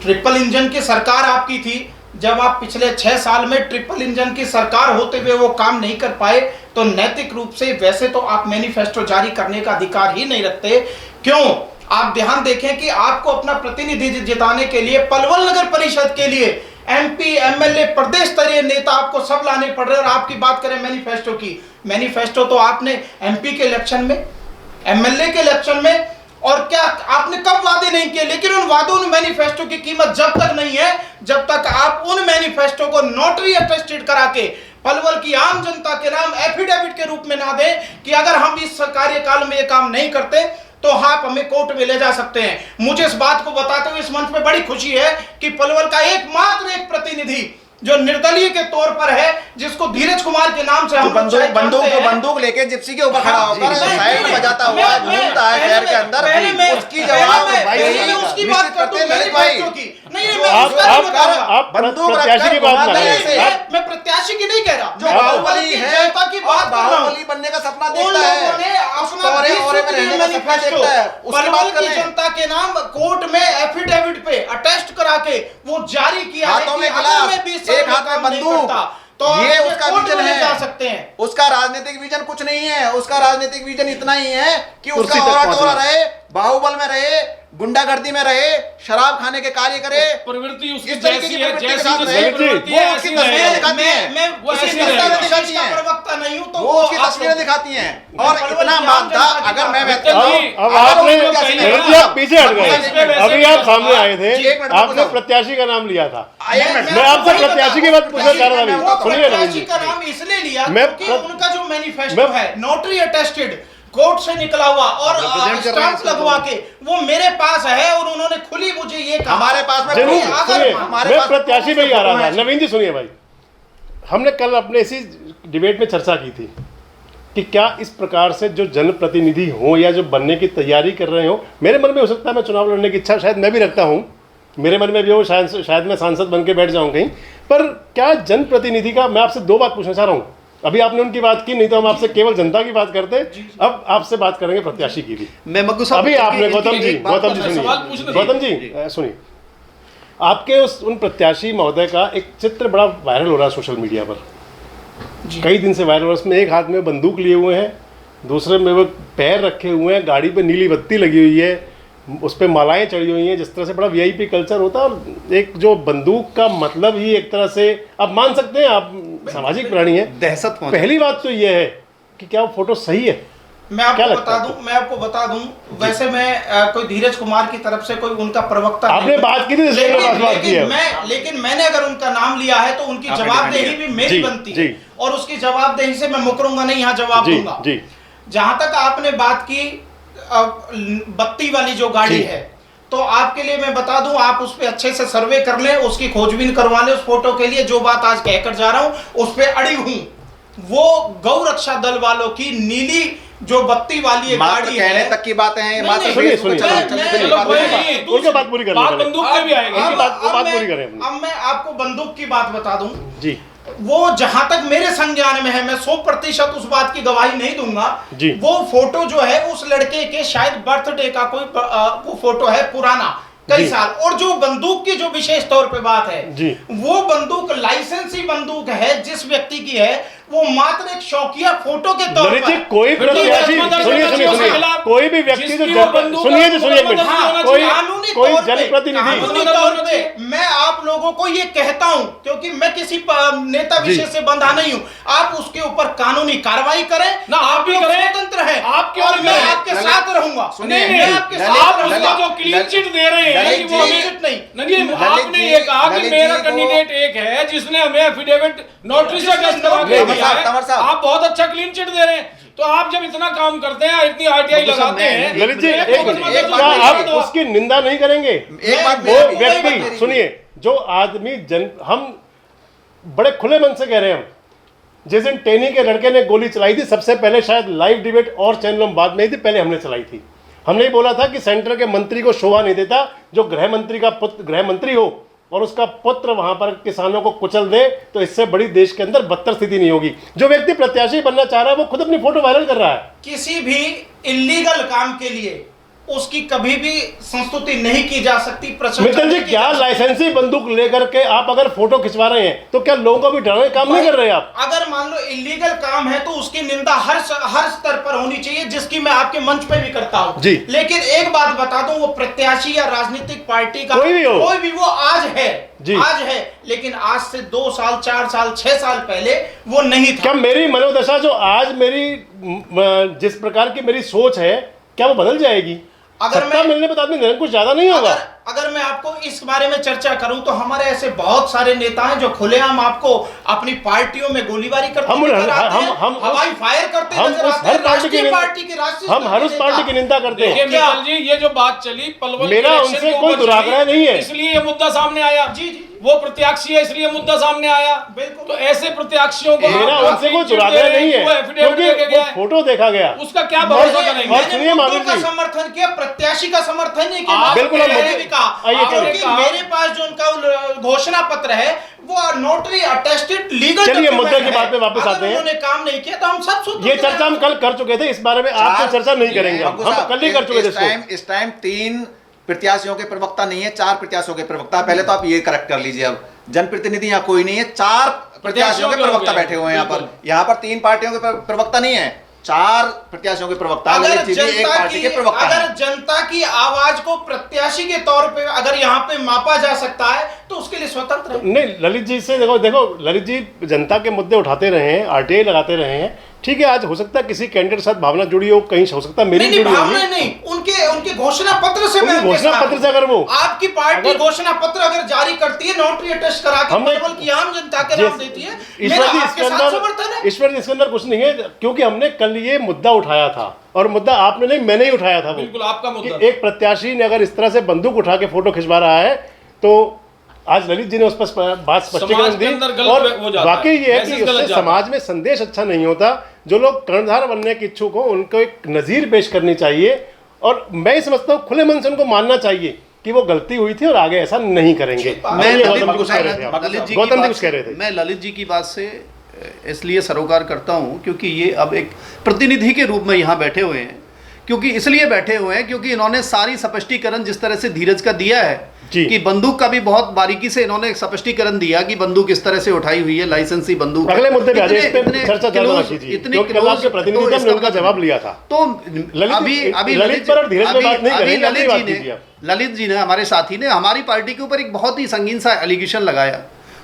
ट्रिपल इंजन की सरकार आपकी थी। जब आप पिछले 6 साल में ट्रिपल इंजन की सरकार होते हुए वो काम नहीं कर पाए, तो नैतिक रूप से वैसे तो आप मैनिफेस्टो जारी करने का अधिकार ही नहीं रखते। क्यों? आप ध्यान देखें कि आपको अपना प्रतिनिधि जिताने के लिए, पलवल नगर परिषद के लिए एमपी, एमएलए, प्रदेश स्तरीय नेता आपको सब लाने पड़ रहे हैं। और आपकी बात करें मैनिफेस्टो की, मैनिफेस्टो तो आपने एमपी के इलेक्शन में, एमएलए के इलेक्शन में, और क्या आपने कब वादे नहीं किए, लेकिन उन वादों, उन मैनिफेस्टो की कीमत जब तक नहीं है, जब तक आप उन मैनिफेस्टो को नोटरी अटेस्टेड करा के पलवल की आम जनता के नाम एफिडेविट के रूप में ना दें कि अगर हम इस कार्यकाल में ये काम नहीं करते तो आप हमें कोर्ट में ले जा सकते हैं। मुझे इस बात को बताते हुए इस मंच पे बड़ी खुशी है कि पलवल का एकमात्र एक प्रतिनिधि जो निर्दलीय के तौर पर है, जिसको धीरज कुमार के नाम से हम बंदूक लेके जिप्सी के ऊपर खड़ा होकर साइड में बजाता हुआ घूमता है शहर के अंदर, उसकी जवाब उसकी बात करते हैं मैनिफेस्टो की। नहीं, आप प्रत्याशी की बात कर रहे हैं। मैं प्रत्याशी की नहीं कह रहा, जो बाहुबली है, जनता की बात कर रहा हूं। बाहुबली बनने का सपना उन देखता लोगों ने है, अपना औरे में रहने का सपना देखता है, उसकी पलवल बात की करें। जनता के नाम कोर्ट में एफिडेविट पे अटेस्ट करा के वो जारी किया है हाथों कि में अगर गिलास, मैं 20 एक साल हाथ में काम नहीं बंदूक, करता, तो ये आप उसका कोर्ट में विजन ले है। जा सकते हैं। उसका राजनीतिक विजन कुछ नहीं है, उसका राजनीतिक विजन इतना ही है कि उसका कुर्सी तक औरा पहुंचना। टोरा रहे, बाहुबल में रहे, गुंडागर्दी में रहे, शराब खाने के कार्य करे, प्रवृत्ति उसकी इस तरीके जैसी की है, प्रवृत्ति जैसी के साथ जिसकी रहे। प्रवृत्ति वो है, उसकी ऐसी तस्वीरें रहेगी। दिखाती हैं, मैं वो ऐसी किसी रहेगी। दस्तावेज दिखाती हैं। का प्रवक्ता नहीं हूं, तो वो उसकी तस्वीरें दिखाती हैं। और पलवल इतना की मान आम था, जनता की अगर मैं बात व्यक्ति अब आपने आप पीछे हट गए। अभी आप सामने आए थे, आपने प्रत्याशी का नाम लिया था। मैं आपसे प्रत्याशी की बात पूछना चाह रहा था। सुनिए प्रत्याशी का नाम इसलिए लिया मैं क्योंकि उनका जो मैनिफेस्टो है नोटरी अटेस्टेड, कोर्ट से निकला हुआ और represent कर रहे हैं स्टाम्प लगवा के वो मेरे पास है और उन्होंने खुली मुझे ये कहा। हमारे पास में जरूर अगर सुनिए, हमारे मैं पास प्रत्याशी में ही आ रहा था। डॉक्यूमेंट- नवीन जी सुनिए भाई, हमने कल अपने इसी डिबेट में चर्चा की थी कि क्या इस प्रकार से जो जनप्रतिनिधि हो या जो बनने की तैयारी कर रहे हो, मेरे मन में हो सकता है मैं चुनाव लड़ने की इच्छा शायद मैं भी रखता हूँ, मेरे मन में भी हो, शायद मैं सांसद बन के बैठ जाऊँ कहीं, पर क्या जनप्रतिनिधि का, मैं आपसे दो बात पूछना चाह रहा हूँ। अभी आपने उनकी बात की, नहीं तो हम आपसे केवल जनता की बात करते, अब आपसे बात करेंगे प्रत्याशी की भी। मैं मग्गू साहब अभी आपने इनकी- गौतम जी एक बात करना- सुनिए, सवाल पूछना गौतम जी सुनिए, आपके उन प्रत्याशी महोदय का एक चित्र बड़ा वायरल हो रहा है सोशल मीडिया पर, कई दिन से वायरल हो रहा है। उसमें एक हाथ में बंदूक लिए हुए हैं, दूसरे में वो पैर रखे हुए हैं, गाड़ी पे नीली बत्ती लगी हुई है, उस पर मालाएं चढ़ी हुई हैं, जिस तरह से बड़ा वीआईपी कल्चर होता है। और एक जो बंदूक का मतलब ही एक तरह से आप मान सकते हैं, आप सामाजिक प्राणी हैं। दहशत पहुंचा। पहली बात तो ये है कि क्या वो फोटो सही है? मैं क्या आपको लगता बता है दूं, मैं आपको बता दूं, वैसे मैं कोई धीरज कुमार की तरफ से कोई उनका प्रवक्ता आपने नहीं हूं। बात की थी, इसलिए मेरे पास बात की है। लेकिन मैंने अगर उनका नाम लिया है तो उनकी आपने जवाबदेही defend भी किया। मेरी जी, बनती जी। है और उसकी जवाबदेही से मैं मुकरूंगा नहीं, यहाँ जवाब जी दूंगा। जी जहां तक आपने बात की बत्ती वाली जो गाड़ी जी। है, तो आपके लिए मैं बता दूं, आप उस पर अच्छे से सर्वे कर लें, उसकी खोजबीन करवा लें। उस फोटो के लिए जो बात आज कहकर जा रहा हूं उस पर अड़ी हूं। वो गौ रक्षा दल वालों की नीली जो बत्ती वाली मात्र गाड़ी कहने है, तक की बातें हैं, नहीं, मात्र नहीं, सुनिए, Facebook पे सुनिए, चल- सुनिए, चल- चल- सुनिए, बात सुनिए, नहीं है। सुनिए, उनकी बात पूरी कर लो बात पहले। बंदूक पे भी आएगी। इनकी बात अब पूरी करें अपनी। अब मैं आपको बंदूक की बात बता दूं। जी वो जहां तक मेरे संज्ञान में है, मैं 100% उस बात की गवाही नहीं दूंगा। जी। वो फोटो जो है उस लड़के के शायद बर्थडे का कोई वो फोटो है पुराना, कई जी। साल। और जो बंदूक की जो विशेष तौर पे बात है, जी। वो बंदूक लाइसेंसी बंदूक है जिस व्यक्ति की है, वो मात्र एक शौकिया फोटो के तौर ललित जी, पर। कोई प्रत्याशी, मदद सुनिए सुनिए के सुनिए, खिलाफ कोई भी व्यक्ति जो जिसकी वो बंदूक सुनिए है, जी, सुनिए एक उसको मिनट, मदद होना कोई चाहिए। कानूनी कोई तौर पे, जनप्रतिनिधि, कानूनी तौर पे मैं आप लोगों को ये कहता हूं, क्योंकि मैं किसी नेता विशेष से बंधा नहीं हूं। आप उसके ऊपर कानूनी कार्रवाई करें ना, आप भी लोग करें। स्वतंत्र है, आप क्यों और नहीं मैं करें? आपके ललित, साथ रहूंगा। सुनिए, मैं आपके ललित, साथ आप रहूंगा। उसको जो क्लीन चिट दे रहे हैं ललित कि वो जी, हमें चिट नहीं। नहीं, ललित आपने जी, ये कहा कि ललित मेरा जी को- कैंडिडेट एक है जिसने हमें एफिडेविट नोटरी से जिसने अटेस्ट करा के तंवर दिया है। साहब, तंवर साहब। आप बहुत अच्छा क्लीन चिट दे रहे हैं। तो आप जब इतना काम करते हैं, इतनी आरटीआई तो लगाते हैं, ललित जी तो एक एक मिनट, मतलब क्या एक आप बात उसकी निंदा नहीं करेंगे? एक बात वो मेरी- व्यक्ति सुनिए, जो आदमी हम बड़े खुले मन से कह रहे हैं, हम जिस दिन टेनी के लड़के ने गोली चलाई थी, सबसे पहले शायद लाइव डिबेट और चैनलों में बाद में ही थी, पहले हमने चलाई थी। हमने ही बोला था कि सेंटर के मंत्री को शोभा नहीं देता जो गृह मंत्री का पुत्र गृह मंत्री हो और उसका पुत्र वहां पर किसानों को कुचल दे, तो इससे बड़ी देश के अंदर बदतर स्थिति नहीं होगी। जो व्यक्ति प्रत्याशी बनना चाह रहा है वो खुद अपनी फोटो वायरल कर रहा है। किसी भी इलीगल काम के लिए उसकी कभी भी संस्तुति नहीं की जा सकती, प्रशंसा मित्तल जी, नहीं की क्या जा सकती। लाइसेंसी बंदूक लेकर के आप अगर फोटो खिंचवा रहे हैं तो क्या लोगों को भी डराने का काम नहीं कर रहे आप? अगर मान लो इलीगल काम है तो उसकी निंदा हर स्तर पर होनी चाहिए, जिसकी मैं आपके मंच पे भी करता हूं। जी। लेकिन एक बात बता दूं, वो प्रत्याशी या राजनीतिक पार्टी का कोई भी हो। कोई भी वो आज है, जी। आज है, लेकिन आज से 2 साल 4 साल 6 साल पहले वो नहीं था। क्या मेरी मनोदशा जो आज मेरी जिस प्रकार की मेरी सोच है, क्या वो बदल जाएगी? अगर सत्ता मैं- मिलने पर आदमी निरंकुश ज्यादा नहीं होगा। अगर मैं आपको इस बारे में चर्चा करूं तो हमारे ऐसे बहुत सारे नेता हैं जो खुलेआम आपको अपनी पार्टियों में गोलीबारी करते हम- नजर आते हम- हैं, हम उस- हवाई फायर करते हम नजर उस आते हर हैं। पार्टी की राष्ट्रीय निंदा- पार्टी के राष्ट्रीय हम हर उस नेता- पार्टी की निंदा करते देखिए हैं। क्या? मित्तल जी, ये जो बात चली पलवल मेरा इलेक्शन उनसे के कोई ऊपर दुराग्रह चली, नहीं है। इसलिए ये मुद्दा सामने आया। जी, जी। वो प्रत्याशी है इसलिए मुद्दा सामने आया। बिल्कुल। तो ऐसे प्रत्याशियों को मेरा आप उनसे कोई clean चिट दे दुराग्रह रहे हैं नहीं कि है, वो affidavit क्योंकि लेके गया वो है। फोटो देखा गया। उसका क्या भरोसा मैंने- करेंगे? और सुनिए मैंने माधुरी मुद्दों का जी। समर्थन किया, प्रत्याशी का समर्थन नहीं किया। आप बिल्कुल, हम मैंने मुद्दे- भी कहा, आइए चलिए। क्योंकि मेरे पास जो उनका घोषणा पत्र है वो नोटरी अटेस्टेड लीगल। चलिए, मुद्दे की बात पे वापस आते हैं। उन्होंने काम नहीं किया तो हम सब सूत्र ये चर्चा हम कल कर चुके थे, इस बारे में आप तो चर्चा नहीं करेंगे। बब्बू हम साहब, कल ही कर चुके थे इसको। इस टाइम 3 प्रत्याशियों के प्रवक्ता नहीं है, 4 प्रत्याशियों के प्रवक्ता। पहले तो आप ये करेक्ट कर लीजिए। अब जनप्रतिनिधि यहाँ कोई नहीं है, 4 प्रत्याशियों के प्रवक्ता बैठे हुए हैं यहाँ पर। यहाँ पर 3 पार्टियों के प्रवक्ता नहीं है, 4 प्रत्याशियों के प्रवक्ता। अगर ललित जी भी एक पार्टी के प्रवक्ता अगर हैं। जनता की आवाज को प्रत्याशी के तौर पे अगर यहाँ पे मापा जा सकता है तो उसके लिए स्वतंत्र है। नहीं, ललित जी से देखो ललित जी जनता के मुद्दे उठाते रहे हैं, आरटीआई लगाते रहे हैं, ठीक है, आज हो सकता है किसी कैंडिडेट के साथ भावना जुड़ी हो, कहीं हो सकता है मेरी नहीं, जुड़ी भावना होगी। नहीं, उनके घोषणा पत्र से मैं उनके उनके घोषणा साथ पत्र हूं। से अगर वो आपकी पार्टी अगर- घोषणा पत्र अगर जारी करती है, नोटरी अटेस्ट करा के हमने- पलवल की आम जनता के नाम देती है, मेरा ईश्वर जी आपके इसके साथ समर्थन अंदर, है। ईश्वर जी इसके अंदर कुछ नहीं है, क्योंकि हमने कल ये मुद्दा उठाया था और मुद्दा आपने नहीं, मैंने ही उठाया था वो, बिल्कुल आपका मुद्दा कि एक प्रत्याशी ने अगर इस तरह से बंदूक उठा के फोटो खिंचवा रहा है, तो आज ललित जी ने उस पर बात स्पष्टीकरण समाज के दी अंदर गलत और हो जाता है, वाकई ये है मैसेज कि गलत उससे जाता है। समाज में संदेश अच्छा नहीं होता। जो लोग कर्णधार बनने के इच्छुक हो उनको एक नज़ीर पेश करनी चाहिए और मैं ही समझता हूँ खुले मन से उनको मानना चाहिए कि वो गलती हुई थी और आगे ऐसा नहीं करेंगे। मैं ये ललित गौतम जी कुछ कह रहे थे आप। ललित जी की गौतम जी बात कुछ कह रहे थे। मैं ललित जी की बात से इसलिए सरोकार करता हूँ क्योंकि ये अब एक प्रतिनिधि के रूप में यहाँ बैठे हुए हैं, क्योंकि इसलिए बैठे हुए हैं क्योंकि इन्होंने सारी स्पष्टीकरण जिस तरह से धीरज का दिया है जी। कि बंदूक का भी बहुत बारीकी से इन्होंने एक स्पष्टीकरण दिया कि बंदूक इस तरह से उठाई हुई है, लाइसेंसी बंदूक है। अगले मुद्दे पे आ जाइए, इस पे इतने चर्चा ज्यादा close, ना कीजिए, इतने क्योंकि कल close, आपके प्रतिनिधि तो ने इसका उनका मतलब- जवाब लिया था। तो ललित अभी ललित पर और धीरज पे बात नहीं अभी करेंगे, अपनी बात ललित कीजिए आप। ललित जी ने, हमारे साथी ने हमारी पार्टी के ऊपर एक बहुत ही संगीन सा एलिगेशन लगाया,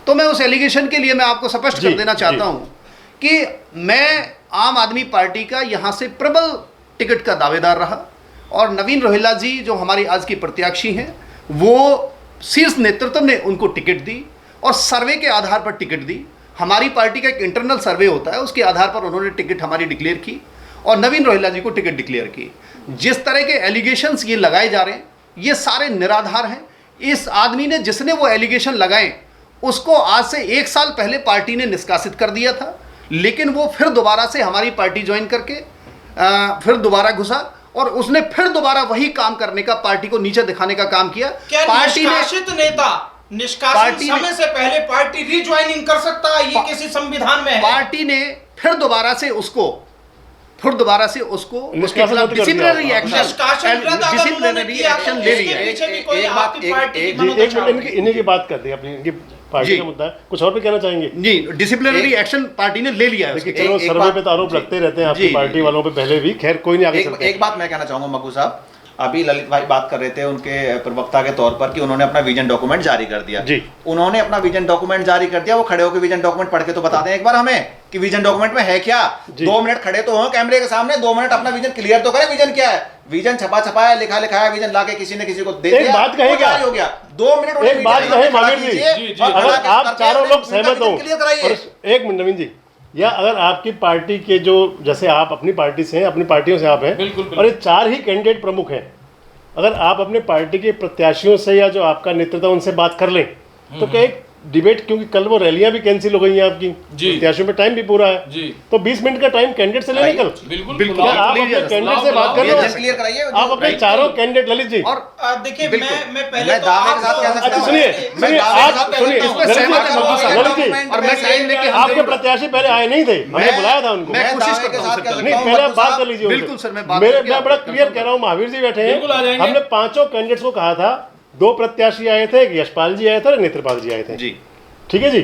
तो मैं उस एलिगेशन के लिए मैं आपको स्पष्ट जी, कर देना चाहता जी। हूं कि मैं आम आदमी पार्टी का यहां से प्रबल टिकट का दावेदार रहा और नवीन रोहिल्ला जी जो हमारी आज की प्रत्याशी हैं, वो शीर्ष नेतृत्व ने उनको टिकट दी और सर्वे के आधार पर टिकट दी। हमारी पार्टी का एक इंटरनल सर्वे होता है, उसके आधार पर उन्होंने टिकट हमारी डिक्लेयर की और नवीन रोहिल्ला जी को टिकट डिक्लेयर की। जिस तरह के एलिगेशंस ये लगाए जा रहे हैं ये सारे निराधार हैं। इस आदमी ने, जिसने वो एलिगेशन लगाए, उसको आज से 1 साल पहले पार्टी ने निष्कासित कर दिया था, लेकिन वो फिर दोबारा से हमारी पार्टी ज्वाइन करके फिर दोबारा घुसा और उसने फिर दोबारा वही काम करने का, पार्टी को नीचे दिखाने का काम किया। क्या पार्टी ने निष्कासित नेता निष्कासित पार्टी ने- समय से पहले पार्टी रिज्वाइनिंग कर सकता है? ये किसी संविधान में है? पार्टी ने फिर दोबारा से उसको उसके निष्कासित खिलाफ कर दिया। डिसिप्लिनरी निष्कासन रद्द अगर उन्होंने डिसिप्लिनरी किया तो एक्शन ले उसके लिया। पीछे भी कोई एक बात- आपकी एक- पार्टी की एक- जी, एक मनोदशा मिनट इन्हीं की बात करते हैं, अपनी इनकी पार्टी जी। का मुद्दा है, कुछ और भी कहना चाहेंगे? जी, डिसिप्लिनरी एक्शन पार्टी ने ले लिया है देखिए, उसके। चलो एक सर्वे बात- पे तो आरोप जी, लगते रहते हैं आपकी जी, पार्टी जी। वालों पे पहले भी, खैर कोई नहीं, आगे चलते हैं। एक बात मैं कहना चाहूंगा मकू साहब, अभी ललित भाई बात कर रहे थे उनके प्रवक्ता के तौर पर कि उन्होंने अपना विजन डॉक्यूमेंट जारी कर दिया। जी। उन्होंने अपना विजन डॉक्यूमेंट जारी कर दिया, वो खड़े होकर विजन डॉक्यूमेंट पढ़ के तो बता दें एक बार हमें कि विजन डॉक्यूमेंट में है क्या। जी। 2 मिनट खड़े तो हो कैमरे के सामने, 2 मिनट अपना विजन क्लियर तो करें, विजन क्या है। विजन छपाया लिखा लिखाया विजन लाके किसी ने किसी को दे एक दिया, बात कहें वो क्या? जारी हो गया। 2 मिनट उन्हें एक बात विजन कहें में खड़ा महावीर जी, कीजिए जी, जी। और अगर खड़ा आप करके चारों अपने लोग सहमत हो, क्लियर कराइए। और एक मिनट नवीन जी, या अगर आपकी पार्टी के जो, जैसे आप अपनी पार्टी से हैं, अपनी पार्टियों से आप हैं, बिल्कुल, बिल्कुल। और ये 4 ही कैंडिडेट प्रमुख हैं, अगर आप अपने पार्टी के प्रत्याशियों से या जो आपका नेतृत्व उनसे बात कर लें तो क्या एक डिबेट, क्योंकि कल वो रैलियां भी कैंसिल हो गई हैं आपकी, जी। प्रत्याशियों पे टाइम भी पूरा है, जी। तो 20 मिनट का टाइम कैंडिडेट से लेने कल, बिल्कुल बिल्कुल। क्या आप clear अपने है, कैंडिडेट से बात कर लाओ, रहे विजन क्लियर कराइए। हो? आप अपने राइट। चारों कैंडिडेट, ललित जी, और देखिए बिल्कुल। मैं पहले मैं तो दावे के आप- साथ कह सकता अच्छा हूं। सुनिए मैं सुनिए, दावे के आप साथ कह सुनिए, सकता हूं। ललित जी, सहमत है मधु साहब। ललित जी, और मैं साइन लेके आपके प्रत्याशी पहले आए नहीं थे, हमने मैं- बुलाया था उनको। मैं मैं कोशिश दावे के करता हूं साथ सर, कह सकता नहीं, हूं, पहले आप मधु बात साहब। कर लीजिए उनसे। बिल्कुल सर, मैं बात मैं करके बड़ा आपको क्लियर कह रहा हूँ, महावीर जी बैठे बिल्कुल आ हैं, जाएंगे। हमने 5 कैंडिडेट्स को कहा था, 2 प्रत्याशी आए थे, एक यशपाल जी आए थे और नेत्रपाल जी आए थे, जी। ठीक है जी।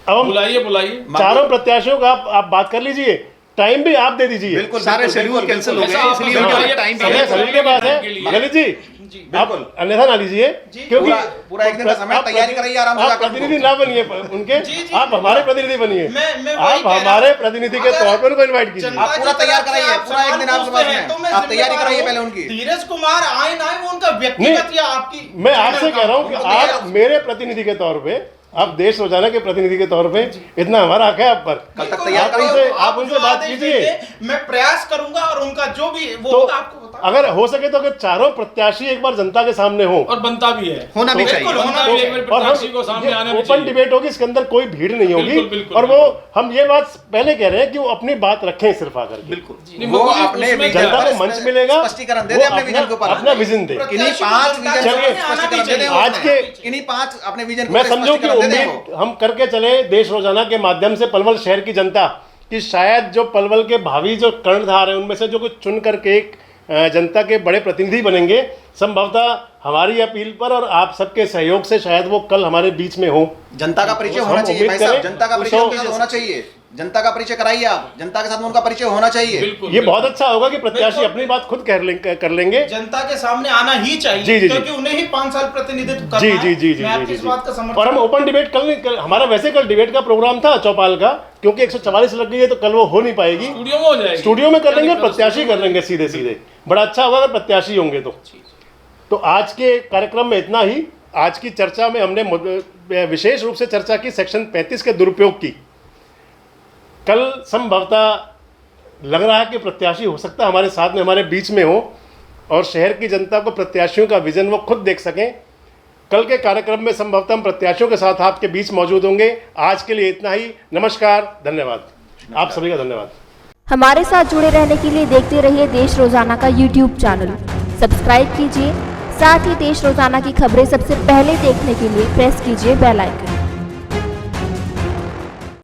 अब हम बुलाइए चारों प्रत्याशियों का आप बात कर लीजिए, टाइम भी आप दे दीजिए। बिल्कुल सारे बिल्कुल, शेड्यूल बिल्कुल, कैंसिल हो बिल्कुल। गए, ऐसा इसलिए आप मुझे समझ टाइम समय बिल्कुल। सभी के पास है, के लिए। ललित जी, जी, आप बिल्कुल। अन्यथा ना लीजिए, जी, क्योंकि पूरा एक दिन का समय आप तैयारी कराइए, आराम से आप जाकर प्रतिनिधि उनको। ना बनिए उनके, जी, जी, आप हमारे प्रतिनिधि बनिए, मैं वही आप कह रहा हमारे हूं। प्रतिनिधि के अगर तौर पर उनको इन्वाइट कीजिए। जनता आप पूरा की तैयार तरफ से कराइए, आप पूरा एक सवाल दिन आपके पूछते पास हैं, में। तो मैं आप तैयारी जिम्मेदार कराइए हूं। पहले उनकी। धीरज कुमार आए ना आए, वो उनका व्यक्तिगत या आपकी, मैं आपसे कह रहा हूँ कि उनको आप तैयार- मेरे प्रतिनिधि के तौर पे, आप देश रोजाना के प्रतिनिधि के तौर पे, इतना हमारा हक है आप पर। कल तक बिल्कुल, तैयार आप कराइए। आप उनसे जो बात आदेश कीजिए। देंगे, मैं प्रयास करूंगा और उनका जो भी वो तो होगा आपको बता। अगर हो सके तो अगर चारों प्रत्याशी एक बार जनता के सामने हो, और बनता भी है, होना भी तो चाहिए। बिल्कुल बनता होना भी भी एक बार चाहिए। और प्रत्याशी को सामने आना भी ओपन चाहिए। डिबेट होगी, इसके अंदर कोई भीड़ नहीं होगी, बिल्कुल, बिल्कुल, और वो हम ये बात पहले कह रहे हैं कि वो अपनी बात रखें सिर्फ आकर के। बिल्कुल। नहीं, वो मुझे अपने उसमें विजन जनता पर को मंच मिलेगा, स्पष्टीकरण दे वो दे अपने विजन के ऊपर। अपना विजन दे। किन्हीं 5 विजन चलिए, को स्पष्टीकरण दे दें वो आज अपने। के- किन्हीं 5 अपने विजन को मैं समझूं कि स्पष्टीकरण दे दें वो। उम्मीद हम करके चले देश रोजाना के माध्यम से पलवल शहर की जनता कि शायद जो पलवल के भावी जो कर्णधार हैं उनमें से जो कुछ चुन करके एक जनता के बड़े प्रतिनिधि बनेंगे, संभवतः हमारी अपील पर और आप सबके सहयोग से शायद वो कल हमारे बीच में हो। जनता का परिचय हम होना चाहिए उम्मीद भाई साहब, करें जनता का परिचय उसको- उनके साथ होना चाहिए। जनता का परिचय कराइए आप, जनता के साथ में उनका परिचय होना चाहिए। बिल्कुल ये बहुत अच्छा होगा कि प्रत्याशी बिल्कुल। अपनी बात खुद कर लेंगे। जनता के सामने आना ही चाहिए, जी, जी, जी। क्योंकि उन्हें ही 5 साल प्रतिनिधित्व करना जी है। जी जी जी मैं आपकी जी इस जी बात का समर्थन और हम ओपन डिबेट कल हमारा वैसे कल डिबेट का प्रोग्राम था चौपाल का, क्योंकि 144 लग गई है तो कल वो हो नहीं पाएगी। स्टूडियो में हो जाएगी, स्टूडियो में कर लेंगे, क्या दिक्कत है, प्रत्याशी स्टूडियो कर में लेंगे सीधे सीधे। बड़ा अच्छा होगा अगर प्रत्याशी होंगे तो आज के कार्यक्रम में इतना ही। आज की चर्चा में हमने विशेष रूप से चर्चा की सेक्शन 35 के दुरुपयोग की। कल संभवतः लग रहा है कि प्रत्याशी हो सकता है हमारे साथ में, हमारे बीच में हो और शहर की जनता को प्रत्याशियों का विजन वो खुद देख सकें। कल के कार्यक्रम में संभवतः हम प्रत्याशियों के साथ आपके बीच मौजूद होंगे। आज के लिए इतना ही। नमस्कार, धन्यवाद। आप सभी का धन्यवाद। हमारे साथ जुड़े रहने के लिए देखते रहिए देश रोजाना का यूट्यूब चैनल। सब्सक्राइब कीजिए, साथ ही देश रोजाना की खबरें सबसे पहले देखने के लिए प्रेस कीजिए बेल आइकन।